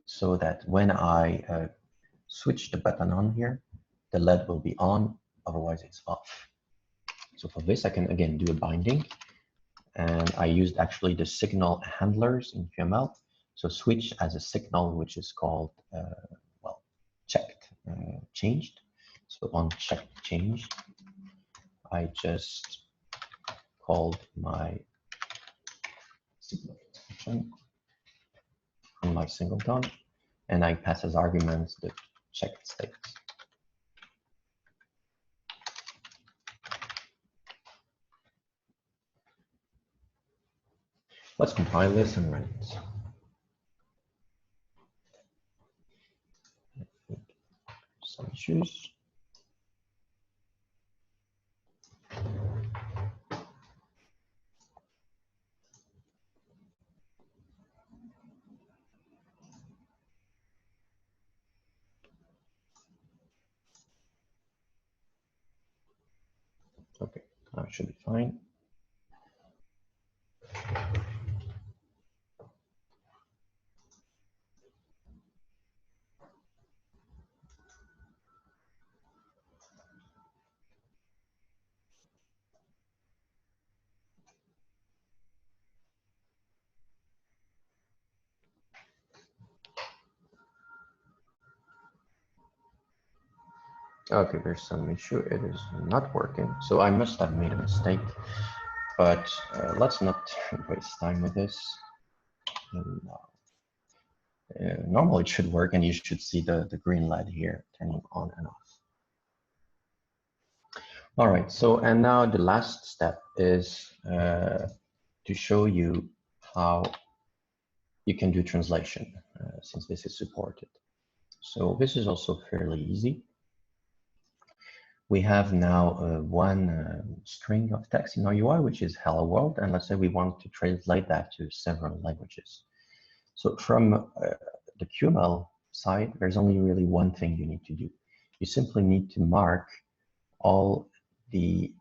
so that when I switch the button on here, the LED will be on, otherwise it's off. So for this, I can again do a binding, and I used actually the signal handlers in QML. So switch as a signal, which is called, well, checked, changed. So on checked changed, I just called my signal function on my singleton, and I pass as arguments the checked states. Let's compile this and run it. Some issues. Okay, that should be fine. Okay, there's some issue. It is not working. So I must have made a mistake. but let's not waste time with this. Normally it should work, and you should see the green LED here turning on and off. All right, so and now the last step is to show you how you can do translation, since this is supported. So this is also fairly easy. We have now one string of text in our UI, which is hello world, and let's say we want to translate that to several languages. So from the QML side, there's only really one thing you need to do. You simply need to mark all the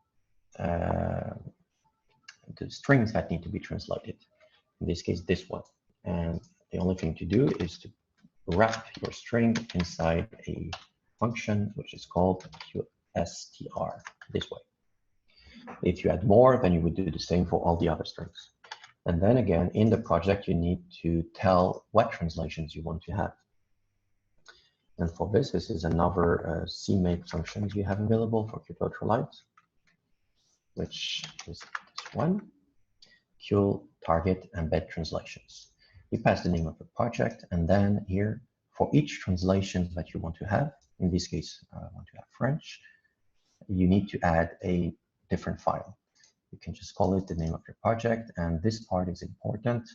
strings that need to be translated. In this case, this one. And the only thing to do is to wrap your string inside a function which is called QSTR, this way. If you add more, then you would do the same for all the other strings. And then again, in the project, you need to tell what translations you want to have. And for this is another CMake function you have available for Qt Ultralite, which is this one, Qt target embed translations. You pass the name of the project, and then here, for each translation that you want to have, in this case, I want to have French, you need to add a different file. You can just call it the name of your project, and this part is important.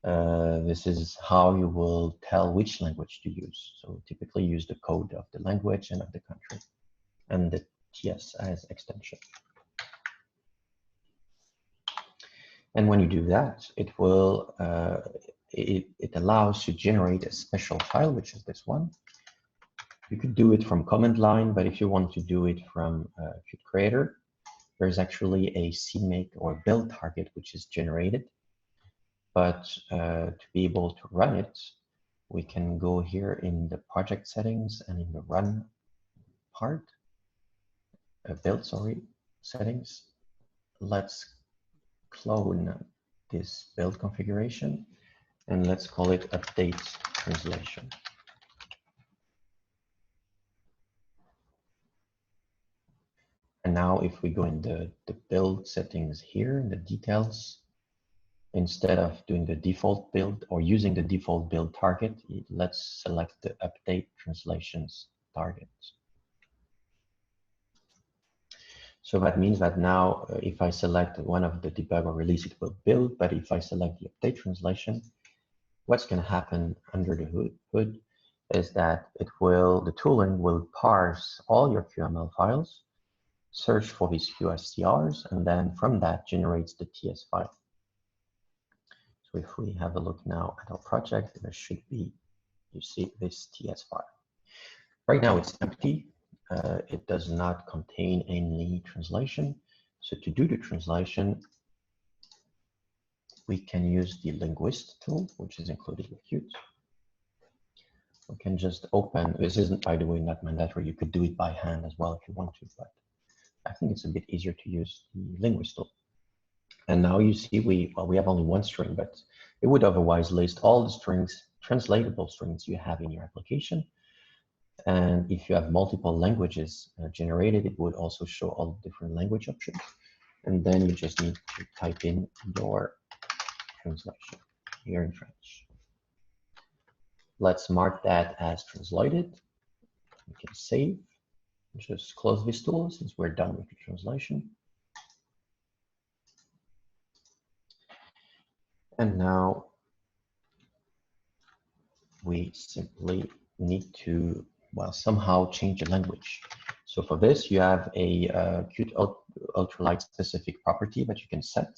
This is how you will tell which language to use. So typically use the code of the language and of the country, and the TS as extension. And when you do that, it will it allows you to generate a special file, which is this one. You could do it from command line, but if you want to do it from Qt Creator, there's actually a CMake or build target which is generated. But to be able to run it, we can go here in the project settings and in the run part, build, sorry, settings. Let's clone this build configuration and let's call it update translation. And now if we go in the build settings here, in the details, instead of doing the default build or using the default build target, let's select the update translations target. So that means that now if I select one of the debug or release, it will build, but if I select the update translation, what's going to happen under the hood is that the tooling will parse all your QML files, search for these QSTRs, and then from that generates the TS file. So if we have a look now at our project, there should be, you see this TS file. Right now it's empty. It does not contain any translation. So to do the translation, we can use the linguist tool, which is included with Qt. We can just open, this isn't, by the way, not mandatory. You could do it by hand as well if you want to, but I think it's a bit easier to use the linguist tool. And now you see we have only one string, but it would otherwise list all the strings, translatable strings you have in your application. And if you have multiple languages generated, it would also show all the different language options. And then you just need to type in your translation here in French. Let's mark that as translated. We can save. Just close this tool since we're done with the translation. And now we simply need to, well, somehow change the language. So for this, you have a Qt Ultralite specific property that you can set,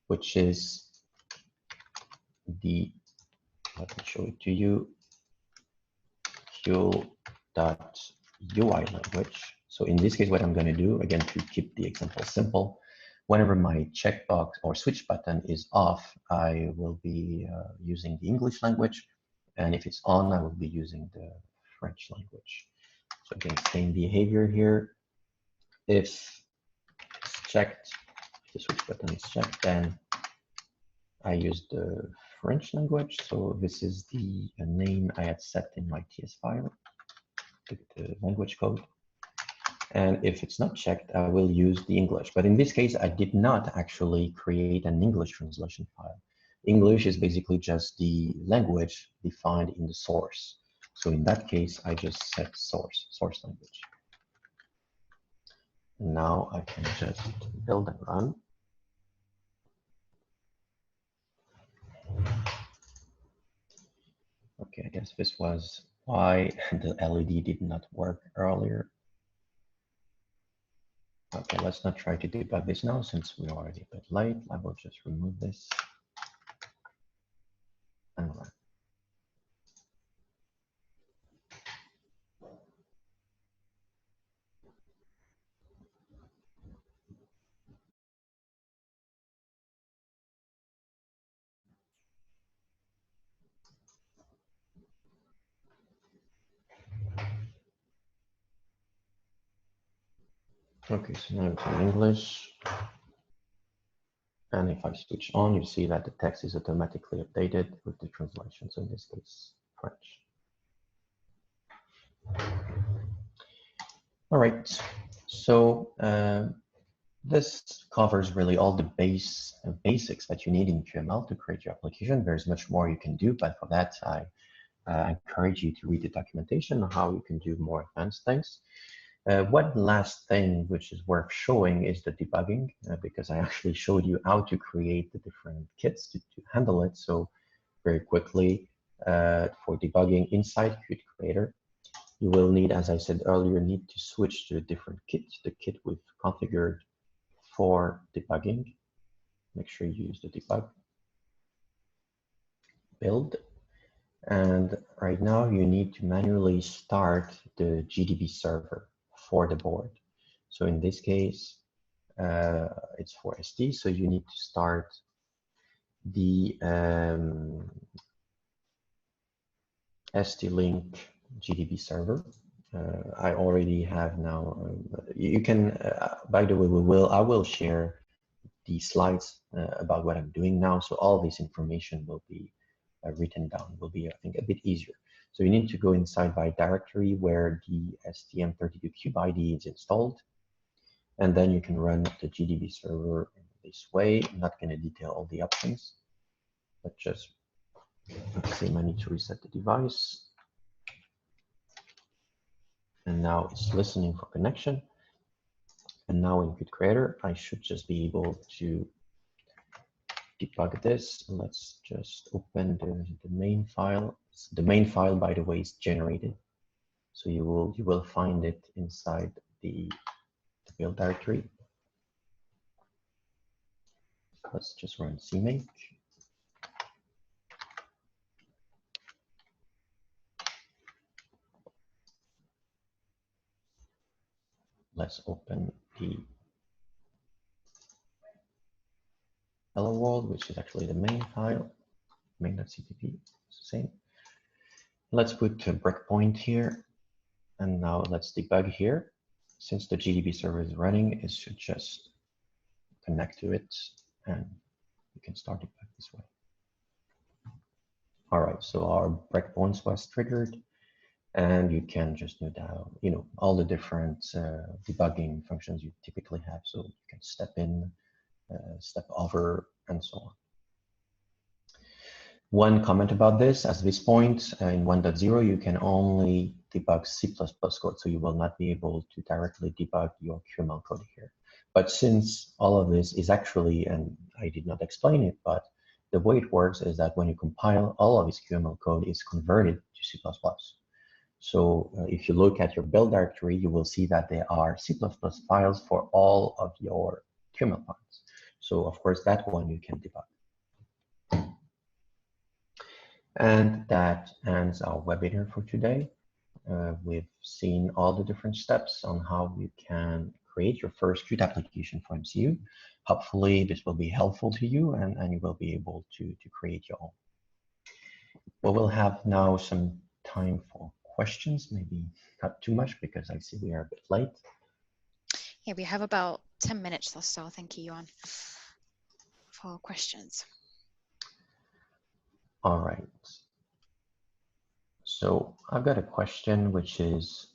which is the, let me show it to you, Qt.UI language. So in this case, what I'm going to do, again, to keep the example simple, whenever my checkbox or switch button is off, I will be using the English language. And if it's on, I will be using the French language. So again, same behavior here. If it's checked, if the switch button is checked, then I use the French language. So this is the name I had set in my TS file, the language code. And if it's not checked, I will use the English. But in this case, I did not actually create an English translation file. English is basically just the language defined in the source. So in that case, I just set source language. And now I can just build and run. Okay, I guess this was why the LED did not work earlier. Okay, let's not try to debug this now since we're already a bit late. I will just remove this and run. Okay, so now it's in English. And if I switch on, you see that the text is automatically updated with the translation. So in this case, French. All right, so this covers really all the basics that you need in QML to create your application. There's much more you can do, but for that, I encourage you to read the documentation on how you can do more advanced things. One last thing which is worth showing is the debugging, because I actually showed you how to create the different kits to handle it. So very quickly, for debugging inside Qt Creator, you will need, as I said earlier, need to switch to a different kit, the kit we've configured for debugging. Make sure you use the debug build. And right now you need to manually start the GDB server for the board. So in this case, it's for ST, so you need to start the ST-Link GDB server. I already have now, you can, by the way, I will share the slides about what I'm doing now. So all this information will be written down, will be, I think, a bit easier. So you need to go inside by directory where the STM32Cube IDE is installed. And then you can run the GDB server in this way. I'm not going to detail all the options, but just say I need to reset the device. And now it's listening for connection. And now in Qt Creator, I should just be able to debug this. Let's just open the main file. The main file, by the way, is generated. So you will find it inside the build directory. Let's just run cmake. Let's open the hello world, which is actually the main file, main.cpp, same. Let's put a breakpoint here. And now let's debug here. Since the GDB server is running, it should just connect to it and you can start debug this way. All right, so our breakpoints was triggered and you can just note down, all the different debugging functions you typically have. So you can step in, step over, and so on. One comment about this, at this point in 1.0, you can only debug C++ code, so you will not be able to directly debug your QML code here. But since all of this is actually, and I did not explain it, but the way it works is that when you compile, all of this QML code is converted to C++. So if you look at your build directory, you will see that there are C++ files for all of your QML files. So of course, that one you can debug. And that ends our webinar for today. We've seen all the different steps on how you can create your first Qt application for MCU. Hopefully this will be helpful to you and you will be able to create your own. We will have now some time for questions, maybe not too much because I see we are a bit late. Yeah, we have about 10 minutes or so. Thank you, Yoann, for questions. All right. So I've got a question, which is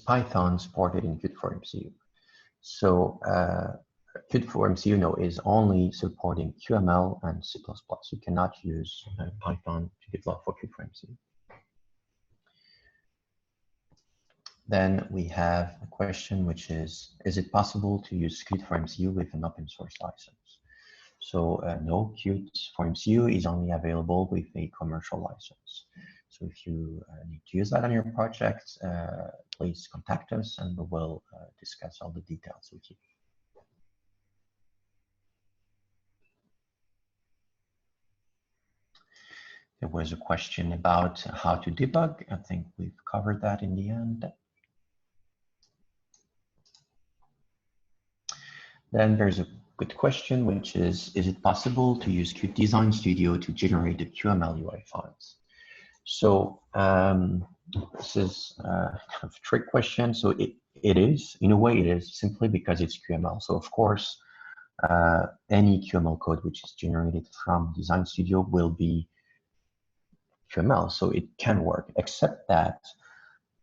Python supported in Qt for MCU? So Qt for MCU is only supporting QML and C++. You cannot use Python to debug for Qt for MCU. Then we have a question, which is it possible to use Qt for MCU with an open source license? So no, Qt for MCU is only available with a commercial license. So if you need to use that on your project, please contact us and we will discuss all the details with you. There was a question about how to debug. I think we've covered that in the end. Then there's a good question, which is it possible to use Qt Design Studio to generate the QML UI files? So this is kind of a trick question. So it is, in a way it is, simply because it's QML. So of course, any QML code which is generated from Design Studio will be QML, so it can work, except that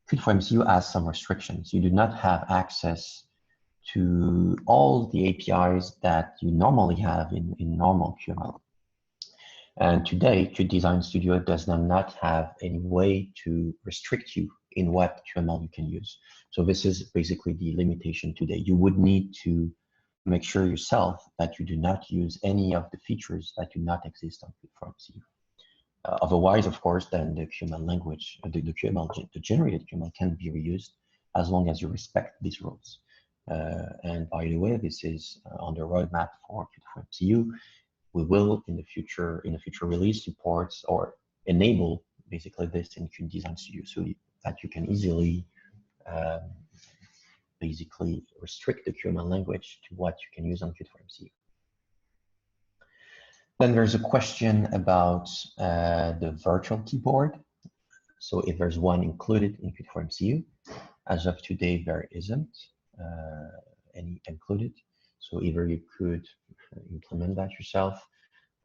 Qt for MCU has some restrictions. You do not have access to all the APIs that you normally have in normal QML. And today, Qt Design Studio does not have any way to restrict you in what QML you can use. So this is basically the limitation today. You would need to make sure yourself that you do not use any of the features that do not exist on Qt for MCU. Otherwise, of course, then the QML language, the generated QML can be reused as long as you respect these rules. And by the way, this is on the roadmap for Qt for MCU. We will in the future release support or enable basically this in Qt Design Studio so that you can easily basically restrict the QML language to what you can use on Qt for MCU. Then there's a question about the virtual keyboard. So if there's one included in Qt for MCU, as of today, there isn't any included. So either you could implement that yourself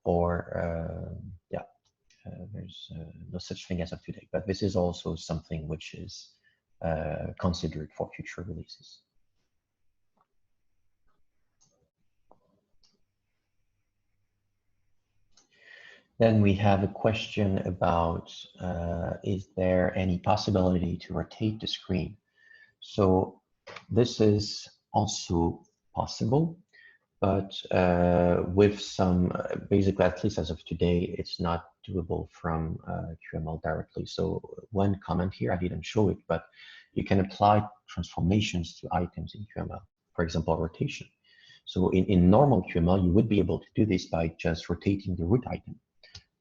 or there's no such thing as of today. But this is also something which is considered for future releases. Then we have a question about, is there any possibility to rotate the screen? So this is also possible, but with some, basically, at least as of today, it's not doable from QML directly. So one comment here, I didn't show it, but you can apply transformations to items in QML, for example, rotation. So in normal QML, you would be able to do this by just rotating the root item.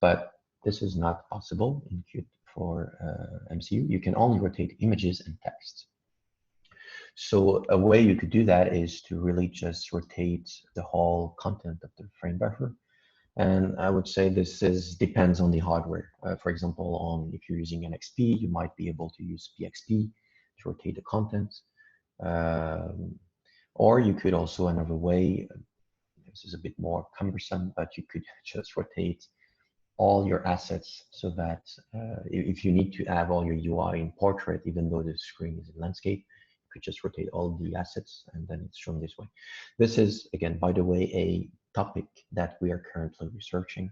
But this is not possible in Qt for MCU. You can only rotate images and text. So a way you could do that is to really just rotate the whole content of the frame buffer. And I would say this depends on the hardware. For example, if you're using NXP, you might be able to use PXP to rotate the content. Or you could also, another way, this is a bit more cumbersome, but you could just rotate all your assets so that if you need to have all your UI in portrait, even though the screen is in landscape, you could just rotate all the assets and then it's shown this way. This is, again, by the way, a topic that we are currently researching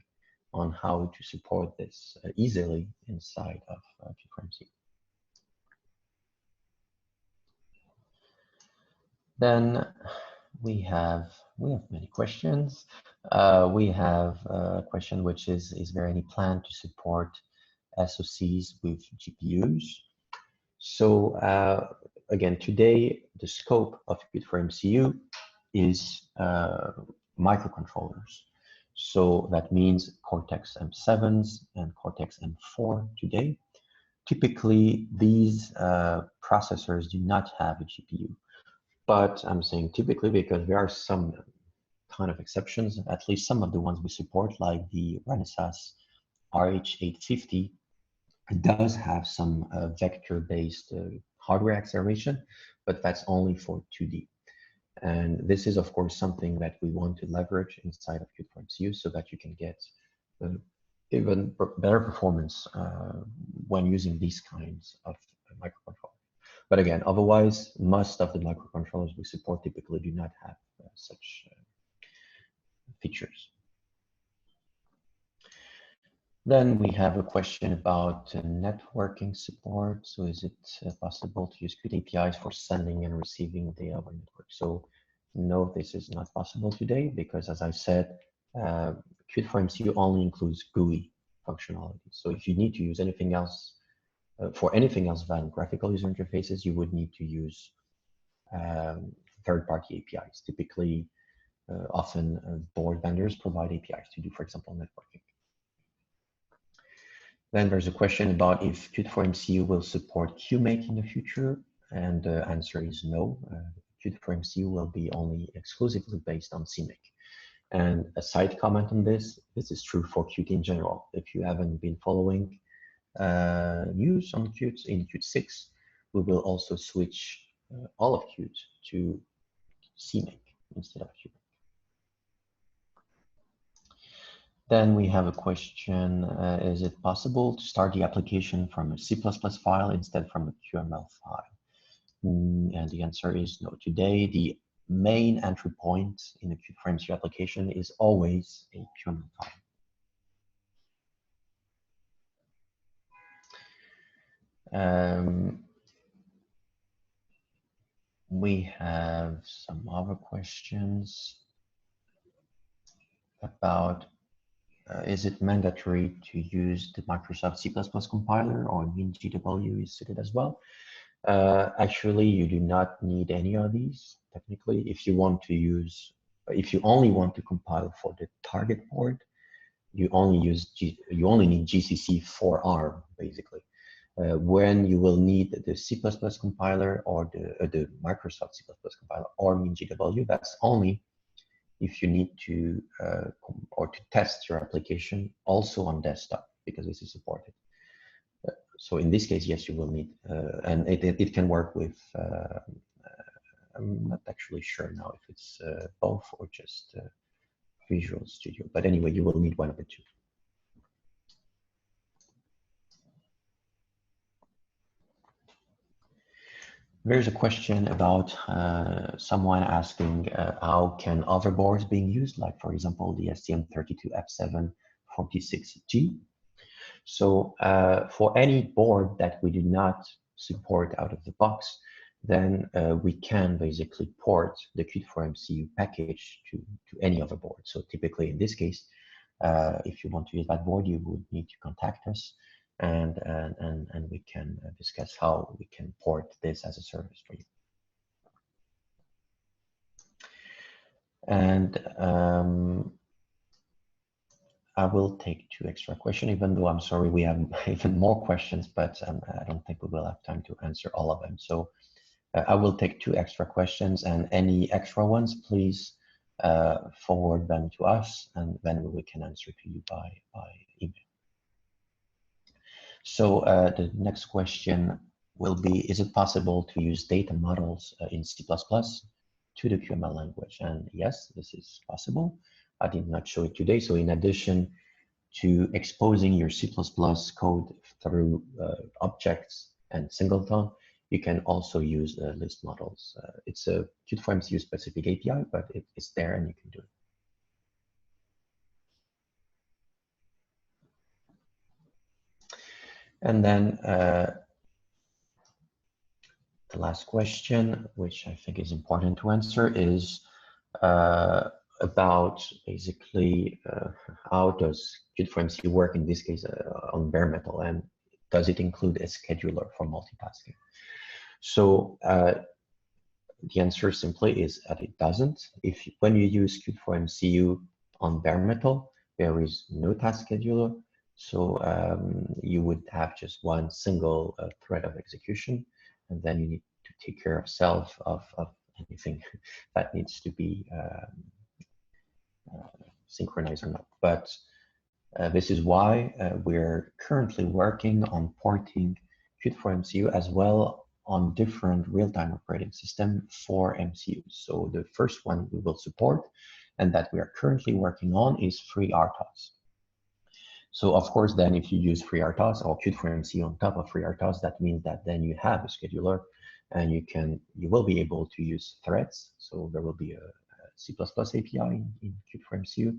on how to support this easily inside of Qt for MCU. Then we have many questions. We have a question which is there any plan to support SoCs with GPUs? So again, today the scope of Qt for MCU is microcontrollers. So that means Cortex M7s and Cortex M4 today. Typically, these processors do not have a GPU. But I'm saying typically because there are some kind of exceptions, at least some of the ones we support, like the Renesas RH1050, does have some vector-based hardware acceleration, but that's only for 2D. And this is, of course, something that we want to leverage inside of Qt for MCU so that you can get even better performance when using these kinds of microcontrollers. But again, otherwise, most of the microcontrollers we support typically do not have such features. Then we have a question about networking support. So is it possible to use Qt APIs for sending and receiving data over network? So no, this is not possible today because, as I said, Qt for MCU only includes GUI functionality. So if you need to use anything else, for anything else than graphical user interfaces, you would need to use third-party APIs. Typically, often board vendors provide APIs to do, for example, networking. Then there's a question about if Qt for MCU will support QMake in the future, and the answer is no. Qt for MCU will be only exclusively based on CMake. And a side comment on this is true for Qt in general. If you haven't been following news on Qt in Qt 6, we will also switch all of Qt to CMake instead of QMake. Then we have a question, is it possible to start the application from a C++ file instead from a QML file? And the answer is no. Today, the main entry point in a Qt for MCU application is always a QML file. We have some other questions about is it mandatory to use the Microsoft C++ compiler, or MinGW is suited as well? Actually, you do not need any of these. Technically, if you want to use, if you only want to compile for the target board, you only need GCC for ARM, basically. When you will need the C++ compiler or the Microsoft C++ compiler or MinGW, that's only if you need to or to test your application also on desktop, because this is supported. So in this case, yes, you will need, and it can work with, I'm not actually sure now if it's both or just Visual Studio, but anyway, you will need one of the two. There's a question about someone asking how can other boards being used, like for example, the STM32F746G. So for any board that we do not support out of the box, then we can basically port the Qt for MCU package to any other board. So typically in this case, if you want to use that board, you would need to contact us, and we can discuss how we can port this as a service for you. And I will take 2 extra questions, even though I'm sorry we have even more questions, but I don't think we will have time to answer all of them. So I will take 2 extra questions, and any extra ones, please forward them to us, and then we can answer to you by email. So the next question will be, is it possible to use data models in C++ to the QML language? And yes, this is possible. I did not show it today. So in addition to exposing your C++ code through objects and singleton, you can also use list models. It's a Qt for MCU specific API, but it's there and you can do it. And then the last question, which I think is important to answer, is about basically how does Qt for MCU work in this case on bare metal, and does it include a scheduler for multitasking? So the answer simply is that it doesn't. When you use Qt for MCU on bare metal, there is no task scheduler. So you would have just one single thread of execution, and then you need to take care of anything that needs to be synchronized or not. But this is why we're currently working on porting Qt for MCU as well on different real-time operating system for MCUs. So the first one we will support, and that we are currently working on, is FreeRTOS. So of course, then if you use FreeRTOS or Qt for MCU on top of FreeRTOS, that means that then you have a scheduler, and you will be able to use threads. So there will be a C++ API in Qt for MCU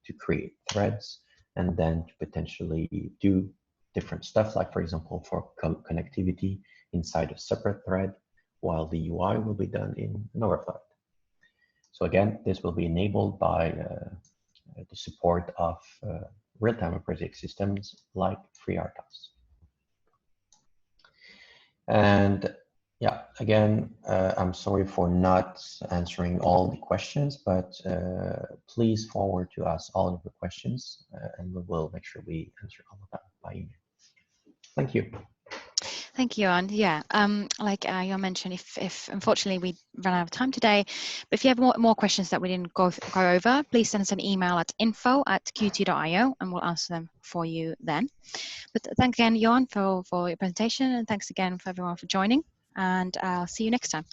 to create threads, and then to potentially do different stuff, like for example, for connectivity inside a separate thread, while the UI will be done in another thread. So again, this will be enabled by the support of real-time operating systems like FreeRTOS. And yeah, again, I'm sorry for not answering all the questions, but please forward to us all of the questions, and we will make sure we answer all of them by email. Thank you. Thank you, Yoann. Yeah, like you mentioned, if unfortunately we ran out of time today, but if you have more questions that we didn't go over, please send us an email at info@qt.io, and we'll answer them for you then. But thanks again, Yoann, for your presentation, and thanks again for everyone for joining, and I'll see you next time.